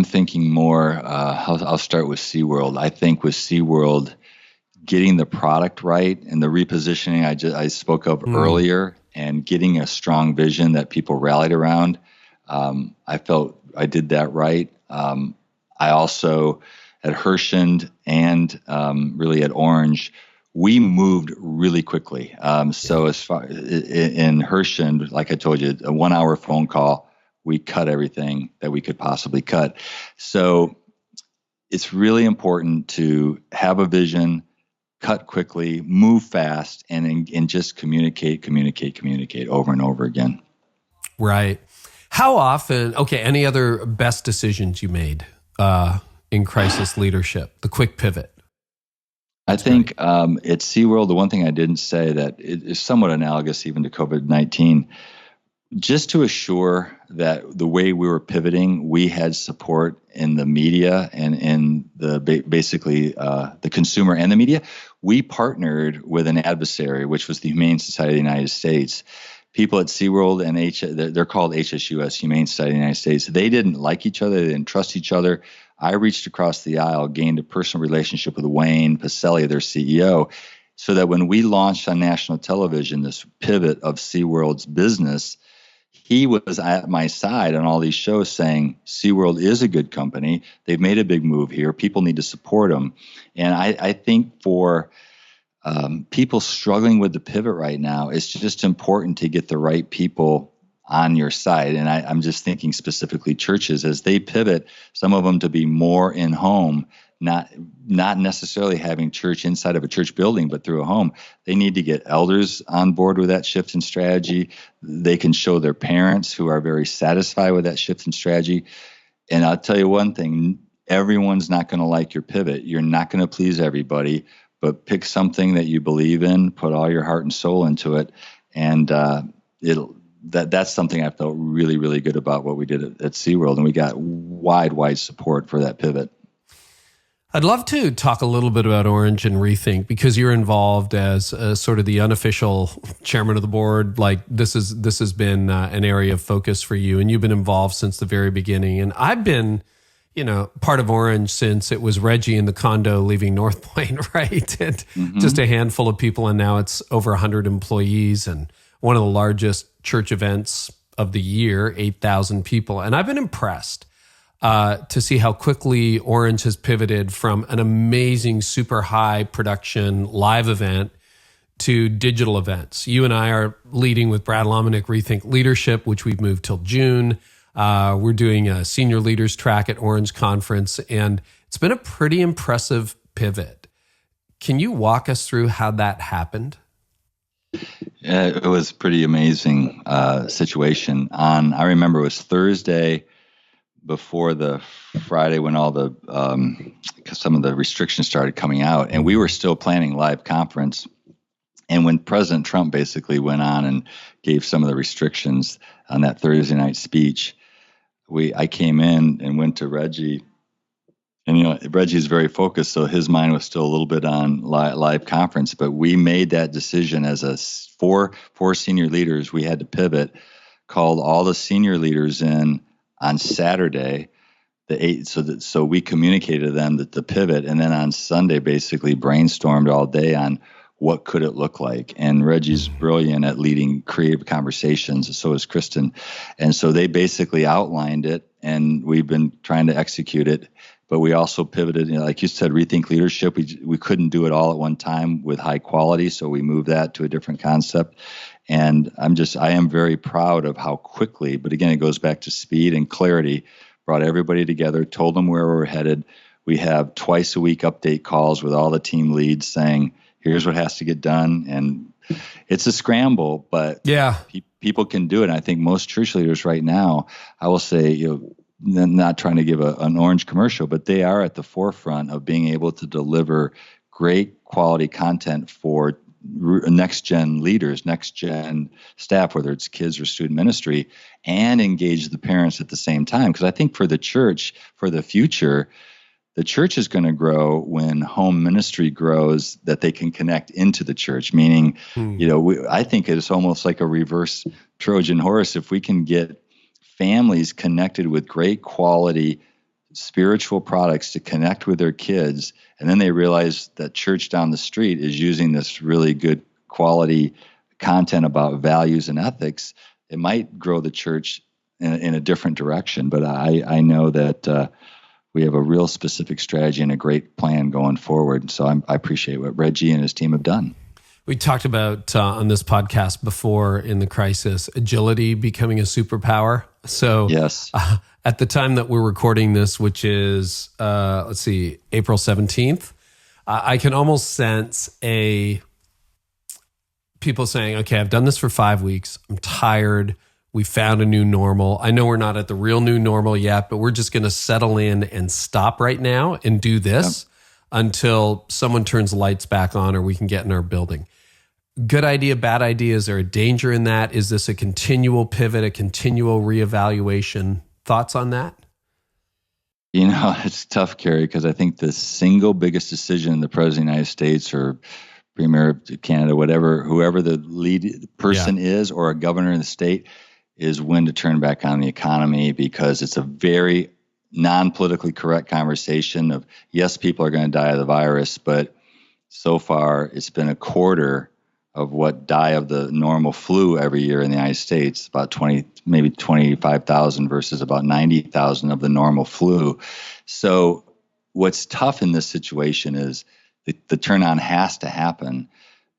thinking more. I'll start with SeaWorld. I think with SeaWorld, getting the product right and the repositioning I spoke of earlier, and getting a strong vision that people rallied around. I felt I did that right. I also at Hershey and really at Orange, we moved really quickly. So as far in Hershey, like I told you, a 1-hour phone call, we cut everything that we could possibly cut. So it's really important to have a vision, cut quickly, move fast, and just communicate over and over again. Right. How often, any other best decisions you made in crisis leadership, the quick pivot? I think at SeaWorld, the one thing I didn't say that is somewhat analogous even to COVID-19, just to assure that the way we were pivoting, we had support in the media and in the basically the consumer and the media. We partnered with an adversary, which was the Humane Society of the United States. People at SeaWorld and they're called HSUS, Humane Society of the United States. They didn't like each other. They didn't trust each other. I reached across the aisle, gained a personal relationship with Wayne Pacelli, their CEO, so that when we launched on national television this pivot of SeaWorld's business, he was at my side on all these shows saying, SeaWorld is a good company. They've made a big move here. People need to support them. And I think for people struggling with the pivot right now, it's just important to get the right people on your side. And I'm just thinking specifically churches, as they pivot, some of them to be more in home, not necessarily having church inside of a church building, but through a home. They need to get elders on board with that shift in strategy. They can show their parents who are very satisfied with that shift in strategy. And I'll tell you one thing, everyone's not going to like your pivot. You're not going to please everybody, but pick something that you believe in, put all your heart and soul into it. And that's something I felt really, really good about what we did at SeaWorld. And we got wide support for that pivot. I'd love to talk a little bit about Orange and Rethink, because you're involved as sort of the unofficial chairman of the board. Like this has been an area of focus for you, and you've been involved since the very beginning. And I've been, part of Orange since it was Reggie in the condo leaving North Point, right? And just a handful of people, and now it's over 100 employees and one of the largest church events of the year, 8,000 people. And I've been impressed to see how quickly Orange has pivoted from an amazing, super high production live event to digital events. You and I are leading with Brad Lomenick Rethink Leadership, which we've moved till June. We're doing a senior leaders track at Orange Conference, and it's been a pretty impressive pivot. Can you walk us through how that happened? It was a pretty amazing situation. I remember it was Thursday before the Friday when all the some of the restrictions started coming out, and we were still planning live conference. And when President Trump basically went on and gave some of the restrictions on that Thursday night speech, I came in and went to Reggie, and Reggie's very focused, so his mind was still a little bit on live conference. But we made that decision as four senior leaders. We had to pivot, called all the senior leaders in on Saturday, the 8th, so we communicated to them that the pivot, and then on Sunday basically brainstormed all day on what could it look like. And Reggie's brilliant at leading creative conversations, so is Kristen. And so they basically outlined it, and we've been trying to execute it. But we also pivoted, like you said, Rethink Leadership. We couldn't do it all at one time with high quality, so we moved that to a different concept. And I am very proud of how quickly, but again, it goes back to speed and clarity, brought everybody together, told them where we're headed. We have twice a week update calls with all the team leads saying, here's what has to get done. And it's a scramble, but people can do it. And I think most church leaders right now, I will say, not trying to give an Orange commercial, but they are at the forefront of being able to deliver great quality content for next-gen leaders, next-gen staff, whether it's kids or student ministry, and engage the parents at the same time. Because I think for the church, for the future, the church is going to grow when home ministry grows, that they can connect into the church. Meaning, I think it's almost like a reverse Trojan horse. If we can get families connected with great quality spiritual products to connect with their kids, and then they realize that church down the street is using this really good quality content about values and ethics, it might grow the church in a different direction. But I know that we have a real specific strategy and a great plan going forward. So I appreciate what Reggie and his team have done. We talked about on this podcast before in the crisis, agility becoming a superpower. So yes. At the time that we're recording this, which is, April 17th, I can almost sense people saying, okay, I've done this for 5 weeks. I'm tired. We found a new normal. I know we're not at the real new normal yet, but we're just going to settle in and stop right now and do this until someone turns the lights back on or we can get in our building. Good idea, bad idea? Is there a danger in that? Is this a continual pivot, a continual reevaluation? Thoughts on that? It's tough, Carey, because I think the single biggest decision the President of the United States or Premier of Canada, whoever the lead person is, or a governor in the state, is when to turn back on the economy, because it's a very non-politically correct conversation of, yes, people are going to die of the virus, but so far it's been a quarter of what die of the normal flu every year in the United States, about 20, maybe 25,000 versus about 90,000 of the normal flu. So what's tough in this situation is the turn on has to happen,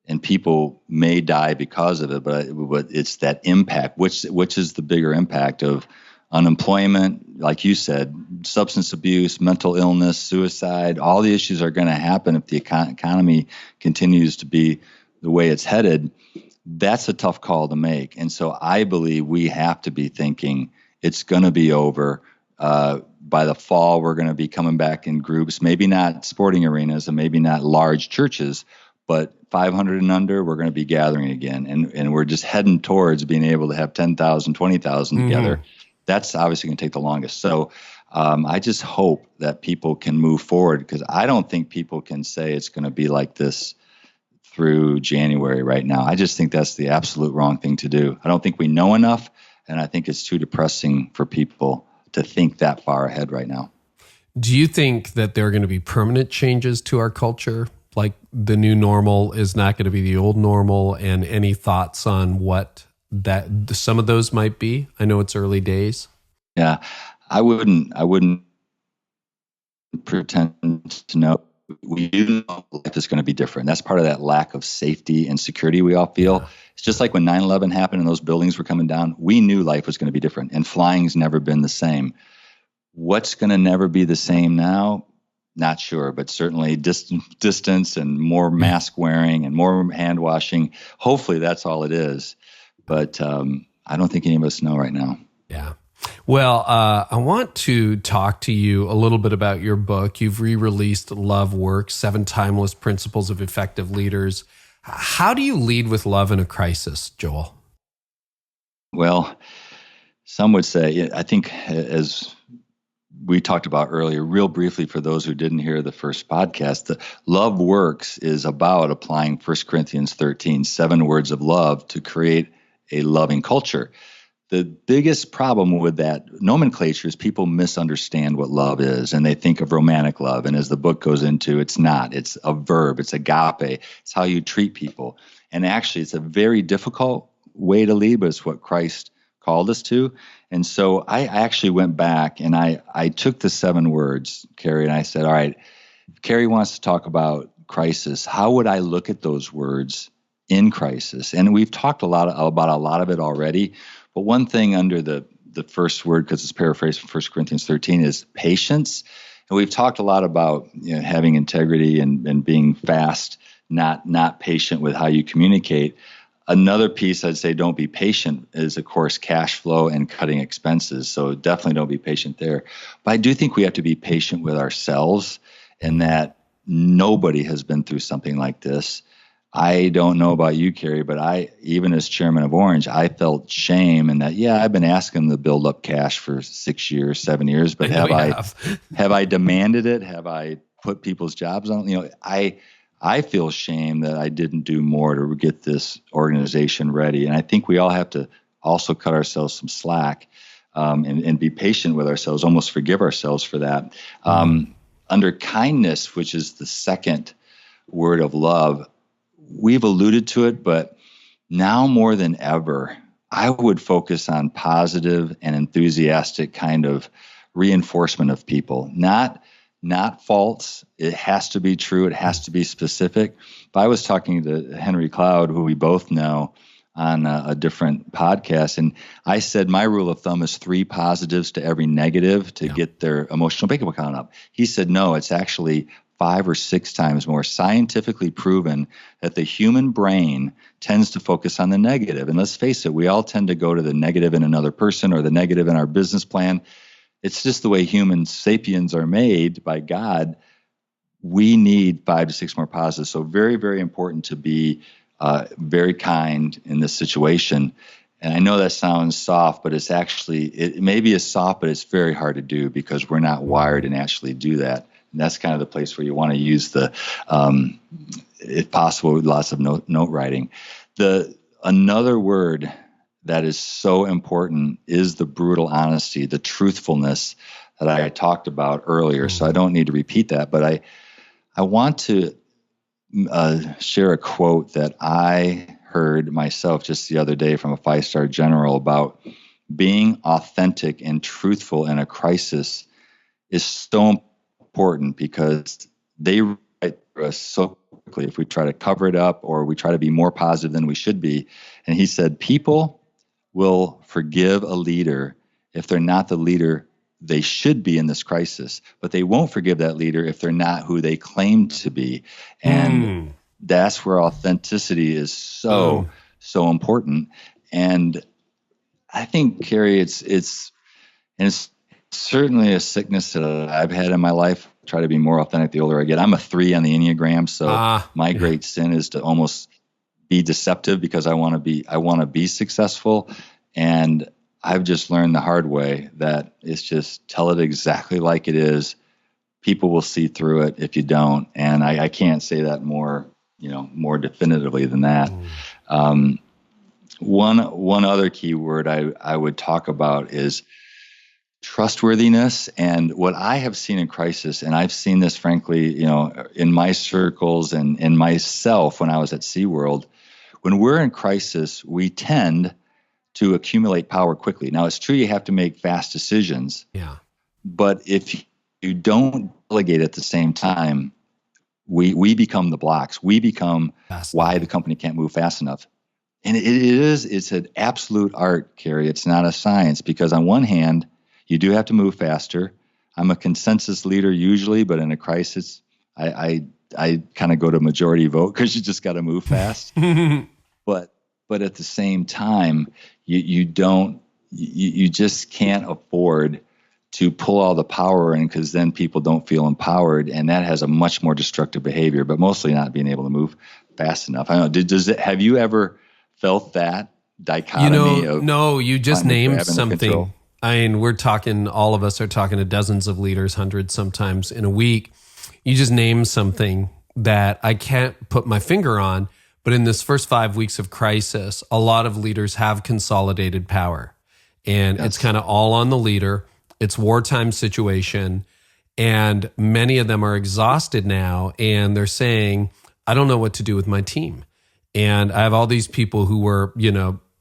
and people may die because of it, but it's that impact, which is the bigger impact of unemployment, like you said, substance abuse, mental illness, suicide. All the issues are going to happen if the economy continues to be the way it's headed. That's a tough call to make. And so I believe we have to be thinking it's going to be over. By the fall, we're going to be coming back in groups, maybe not sporting arenas and maybe not large churches, but 500 and under, we're going to be gathering again. And we're just heading towards being able to have 10,000, 20,000 together. That's obviously going to take the longest. So I just hope that people can move forward, because I don't think people can say it's going to be like this through January right now. I just think that's the absolute wrong thing to do. I don't think we know enough, and I think it's too depressing for people to think that far ahead right now. Do you think that there are going to be permanent changes to our culture? Like the new normal is not going to be the old normal, and any thoughts on what that some of those might be? I know it's early days. Yeah, I wouldn't pretend to know. We do know life is going to be different. That's part of that lack of safety and security we all feel. Yeah. It's just like when 9/11 happened and those buildings were coming down, we knew life was going to be different, and flying's never been the same. What's going to never be the same now? Not sure, but certainly distance and more mask wearing and more hand washing. Hopefully that's all it is. But I don't think any of us know right now. Yeah. Well, I want to talk to you a little bit about your book. You've re-released Love Works, 7 Timeless Principles of Effective Leaders. How do you lead with love in a crisis, Joel? Well, some would say, I think as we talked about earlier, real briefly for those who didn't hear the first podcast, the Love Works is about applying 1 Corinthians 13, 7 words of love to create a loving culture. The biggest problem with that nomenclature is people misunderstand what love is, and they think of romantic love. And as the book goes into, it's not. It's a verb. It's agape. It's how you treat people. And actually, it's a very difficult way to lead, but it's what Christ called us to. And so I actually went back and I took the 7 words, Carey, and I said, all right, Carey wants to talk about crisis. How would I look at those words in crisis? And we've talked about a lot of it already. But one thing under the first word, because it's paraphrased from 1 Corinthians 13, is patience. And we've talked a lot about having integrity and being fast, not patient with how you communicate. Another piece I'd say don't be patient is, of course, cash flow and cutting expenses. So definitely don't be patient there. But I do think we have to be patient with ourselves, and that nobody has been through something like this. I don't know about you, Carey, but even as chairman of Orange, I felt shame in that, I've been asking them to build up cash for 6 years, 7 years, but have I demanded it? Have I put people's jobs on? I feel shame that I didn't do more to get this organization ready. And I think we all have to also cut ourselves some slack and be patient with ourselves, almost forgive ourselves for that. Under kindness, which is the second word of love, we've alluded to it, but now more than ever, I would focus on positive and enthusiastic kind of reinforcement of people, not false. It has to be true. It has to be specific. But I was talking to Henry Cloud, who we both know, on a different podcast, and I said my rule of thumb is 3 positives to every negative to get their emotional bank account up. He said, no, it's actually 5 or 6 times more scientifically proven that the human brain tends to focus on the negative. And let's face it, we all tend to go to the negative in another person or the negative in our business plan. It's just the way human sapiens are made by God. We need 5 to 6 more positives. So very, very important to be very kind in this situation. And I know that sounds soft, but it's actually, it maybe is soft, but it's very hard to do because we're not wired to naturally do that. And that's kind of the place where you want to use the, if possible, lots of note writing. Another word that is so important is the brutal honesty, the truthfulness that I talked about earlier. So I don't need to repeat that, but I want to share a quote that I heard myself just the other day from a 5-star general about being authentic and truthful in a crisis is so important because they write through us so quickly if we try to cover it up or we try to be more positive than we should be. And he said, people will forgive a leader if they're not the leader they should be in this crisis, but they won't forgive that leader if they're not who they claim to be. And that's where authenticity is so important. And I think, Carey, it's certainly a sickness that I've had in my life. I try to be more authentic the older I get. I'm a 3 on the Enneagram, so my great sin is to almost be deceptive because I want to be successful. And I've just learned the hard way that it's just tell it exactly like it is. People will see through it if you don't. And I can't say that more definitively than that. One other key word I would talk about is trustworthiness. And what I have seen in crisis, and I've seen this frankly, in my circles and in myself when I was at SeaWorld, when we're in crisis, we tend to accumulate power quickly. Now, it's true you have to make fast decisions. Yeah. But if you don't delegate at the same time, we become the blocks. We become why the company can't move fast enough. And it's an absolute art, Carey. It's not a science because on one hand, you do have to move faster. I'm a consensus leader usually, but in a crisis, I kind of go to majority vote because you just got to move fast. But at the same time, you just can't afford to pull all the power in because then people don't feel empowered, and that has a much more destructive behavior. But mostly not being able to move fast enough. I don't know. Have you ever felt that dichotomy? No. You just named something. I mean, all of us are talking to dozens of leaders, hundreds sometimes in a week. You just named something that I can't put my finger on. But in this first 5 weeks of crisis, a lot of leaders have consolidated power. And it's kind of all on the leader. It's wartime situation. And many of them are exhausted now. And they're saying, I don't know what to do with my team. And I have all these people who were,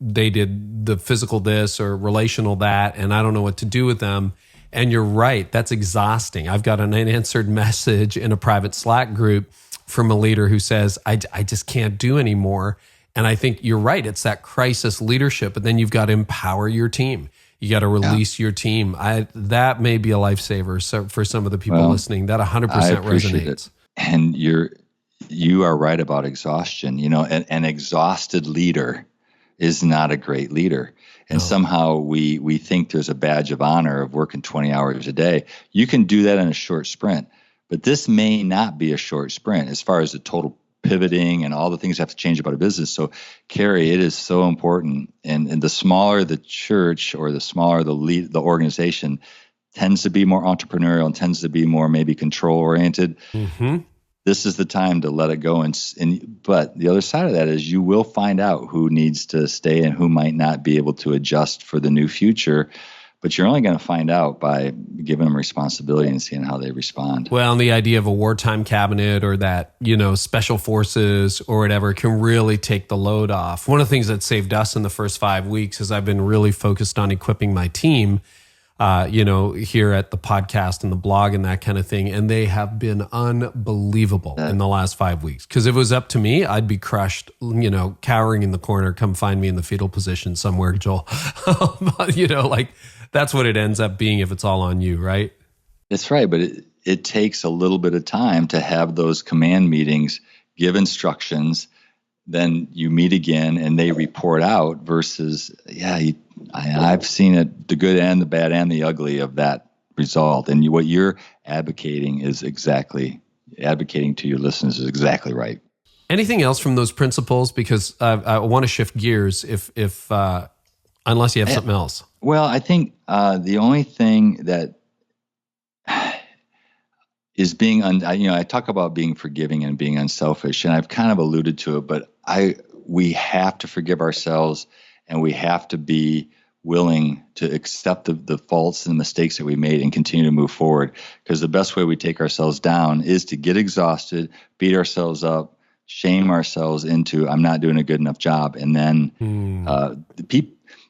they did the physical this or relational that, and I don't know what to do with them. And you're right, that's exhausting. I've got an unanswered message in a private Slack group from a leader who says, I just can't do anymore. And I think you're right. It's that crisis leadership, but then you've got to empower your team. You got to release your team. That may be a lifesaver for some of the people listening. That 100% resonates. It. And you are right about exhaustion. An exhausted leader is not a great leader. And somehow we think there's a badge of honor of working 20 hours a day. You can do that in a short sprint. But this may not be a short sprint as far as the total pivoting and all the things that have to change about a business. So, Carey, it is so important. And the smaller the church or the smaller the organization tends to be more entrepreneurial and tends to be more maybe control-oriented. Mm-hmm. This is the time to let it go. But the other side of that is you will find out who needs to stay and who might not be able to adjust for the new future. But you're only going to find out by giving them responsibility and seeing how they respond. Well, and the idea of a wartime cabinet or that, special forces or whatever can really take the load off. One of the things that saved us in the first 5 weeks is I've been really focused on equipping my team, here at the podcast and the blog and that kind of thing. And they have been unbelievable in the last 5 weeks. Because if it was up to me, I'd be crushed, cowering in the corner, come find me in the fetal position somewhere, Joel. That's what it ends up being if it's all on you, right? That's right. But it takes a little bit of time to have those command meetings, give instructions, then you meet again and they report out versus, I've seen it, the good and the bad and the ugly of that result. And what you're advocating to your listeners is exactly right. Anything else from those principles? Because I want to shift gears if unless you have something else. Well, I think the only thing that is being, I talk about being forgiving and being unselfish, and I've kind of alluded to it, but we have to forgive ourselves, and we have to be willing to accept the faults and mistakes that we made and continue to move forward. Because the best way we take ourselves down is to get exhausted, beat ourselves up, shame ourselves into, I'm not doing a good enough job. And then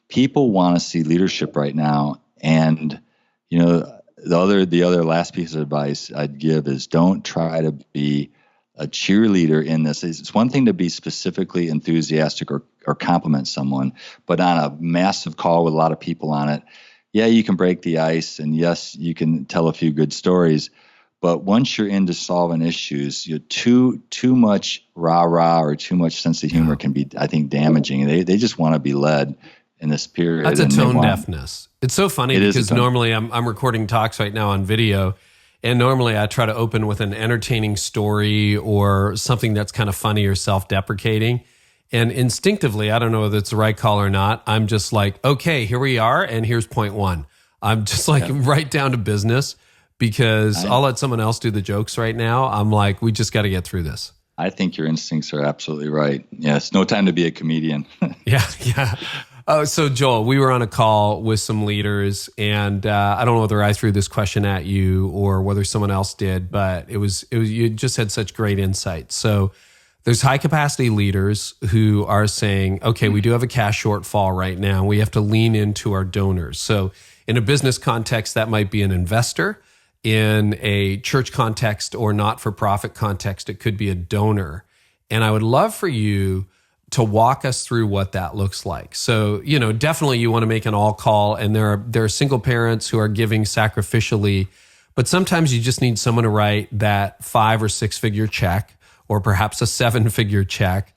people want to see leadership right now. And, the other last piece of advice I'd give is don't try to be a cheerleader in this. It's one thing to be specifically enthusiastic or compliment someone, but on a massive call with a lot of people on it, yeah, you can break the ice, and yes, you can tell a few good stories. But once you're into solving issues, too much rah-rah or too much sense of humor can be, I think, damaging. They just want to be led in this period. That's a tone deafness. It's so funny because normally I'm recording talks right now on video, and normally I try to open with an entertaining story or something that's kind of funny or self-deprecating. And instinctively, I don't know whether it's the right call or not, I'm just like, okay, here we are, and here's point one. I'm just like right down to business because I'll let someone else do the jokes right now. I'm like, we just got to get through this. I think your instincts are absolutely right. Yeah, it's no time to be a comedian. Yeah. Oh, so Joel, we were on a call with some leaders, and I don't know whether I threw this question at you or whether someone else did, but it was you just had such great insight. So there's high capacity leaders who are saying, okay, we do have a cash shortfall right now. We have to lean into our donors. So in a business context, that might be an investor. In a church context or not-for-profit context, it could be a donor. And I would love for you to walk us through what that looks like. So, definitely you want to make an all call, and there are single parents who are giving sacrificially, but sometimes you just need someone to write that 5 or 6 figure check, or perhaps a 7-figure check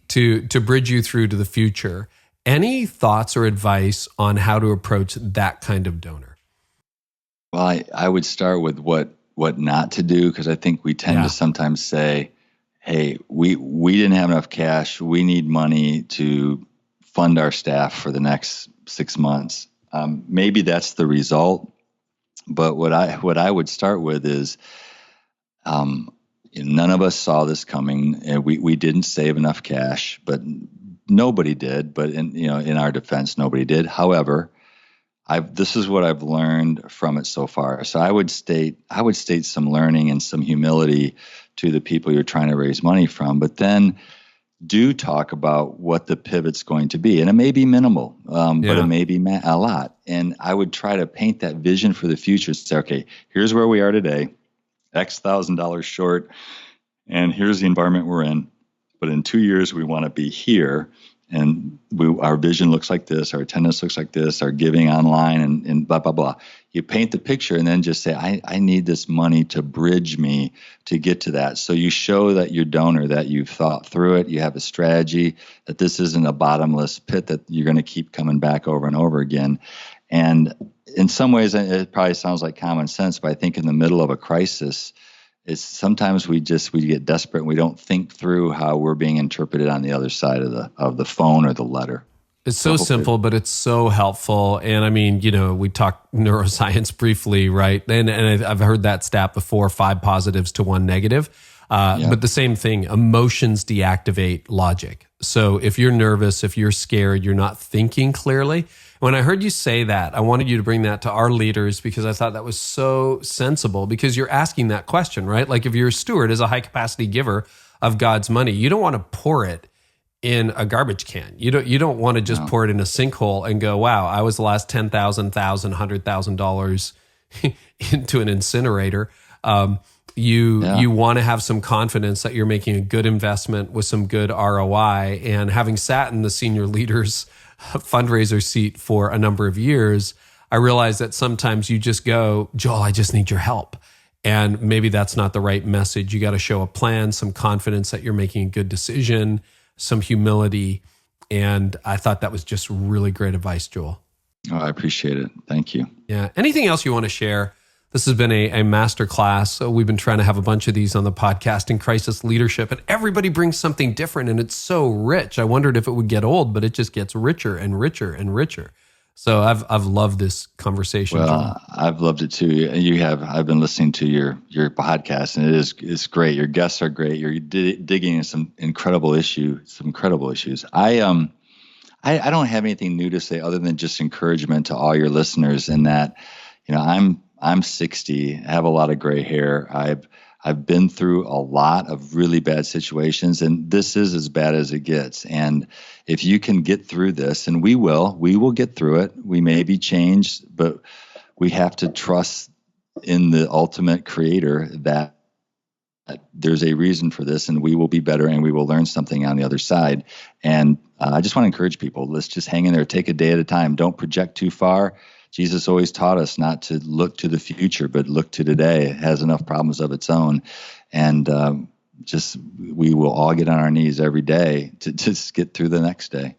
to bridge you through to the future. Any thoughts or advice on how to approach that kind of donor? Well, I would start with what not to do, because I think we tend to sometimes say, hey, we didn't have enough cash. We need money to fund our staff for the next 6 months. Maybe that's the result. But what I would start with is none of us saw this coming. And we didn't save enough cash, but nobody did. But in our defense, nobody did. However, this is what I've learned from it so far. So I would state some learning and some humility to the people you're trying to raise money from, but then do talk about what the pivot's going to be. And it may be minimal, but it may be a lot. And I would try to paint that vision for the future. Say, okay, here's where we are today, X $1,000 short, and here's the environment we're in. But in 2 years, we want to be here. And our vision looks like this, our attendance looks like this, our giving online and blah, blah, blah. You paint the picture and then just say, I need this money to bridge me to get to that. So you show that your donor, that you've thought through it, you have a strategy, that this isn't a bottomless pit that you're going to keep coming back over and over again. And in some ways, it probably sounds like common sense, but I think in the middle of a crisis, it's sometimes we get desperate and we don't think through how we're being interpreted on the other side of the phone or the letter. It's so simple, but it's so helpful. And I mean, we talked neuroscience briefly, right? And I've heard that stat before, 5 positives to 1 negative. But the same thing, emotions deactivate logic. So if you're nervous, if you're scared, you're not thinking clearly. When I heard you say that, I wanted you to bring that to our leaders because I thought that was so sensible, because you're asking that question, right? Like if you're a steward, as a high capacity giver of God's money, you don't want to pour it in a garbage can. You don't want to just pour it in a sinkhole and go, wow, I was the last $10,000, $100,000 into an incinerator. You want to have some confidence that you're making a good investment with some good ROI. And having sat in the senior leaders fundraiser seat for a number of years, I realized that sometimes you just go, Joel, I just need your help. And maybe that's not the right message. You got to show a plan, some confidence that you're making a good decision, some humility. And I thought that was just really great advice, Joel. Oh, I appreciate it. Thank you. Yeah. Anything else you want to share This has been a masterclass. We've been trying to have a bunch of these on the podcast in crisis leadership, and everybody brings something different, and it's so rich. I wondered if it would get old, but it just gets richer and richer and richer. So I've loved this conversation. Well, I've loved it too. I've been listening to your podcast, and it's great. Your guests are great. You're digging into some incredible issues. I don't have anything new to say other than just encouragement to all your listeners in that, I'm 60, I have a lot of gray hair. I've been through a lot of really bad situations, and this is as bad as it gets. And if you can get through this, and we will get through it. We may be changed, but we have to trust in the ultimate creator that there's a reason for this, and we will be better, and we will learn something on the other side. And I just want to encourage people, let's just hang in there, take a day at a time. Don't project too far. Jesus always taught us not to look to the future, but look to today. It has enough problems of its own. And we will all get on our knees every day to just get through the next day.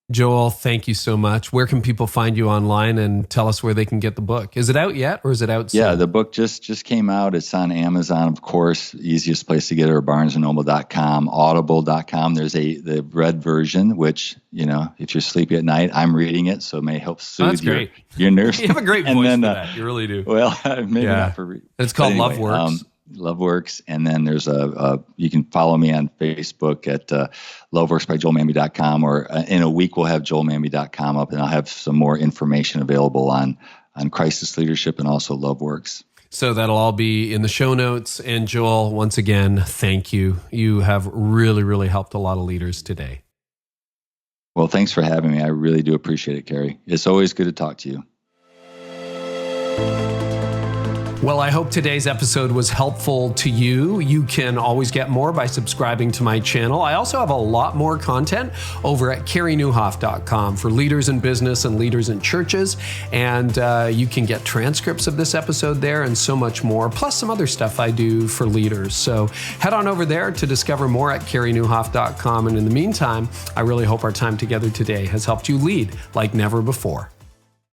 Joel, thank you so much. Where can people find you online, and tell us where they can get the book? Is it out yet, or is it out soon? Yeah, the book just came out. It's on Amazon, of course. Easiest place to get it, or barnesandnoble.com, audible.com. There's the read version, which, if you're sleepy at night, I'm reading it, so it may help soothe your nerves. You have a great voice for that. You really do. Well, maybe not for... It's called Love Works. Love Works. And then there's you can follow me on Facebook at loveworksbyjoelmanby.com, or in a week we'll have joelmanby.com up, and I'll have some more information available on crisis leadership and also Love Works. So that'll all be in the show notes. And Joel, once again, thank you. You have really, really helped a lot of leaders today. Well, thanks for having me. I really do appreciate it, Carey. It's always good to talk to you. Well, I hope today's episode was helpful to you. You can always get more by subscribing to my channel. I also have a lot more content over at CareyNieuwhof.com for leaders in business and leaders in churches. And you can get transcripts of this episode there and so much more, plus some other stuff I do for leaders. So head on over there to discover more at CareyNieuwhof.com. And in the meantime, I really hope our time together today has helped you lead like never before.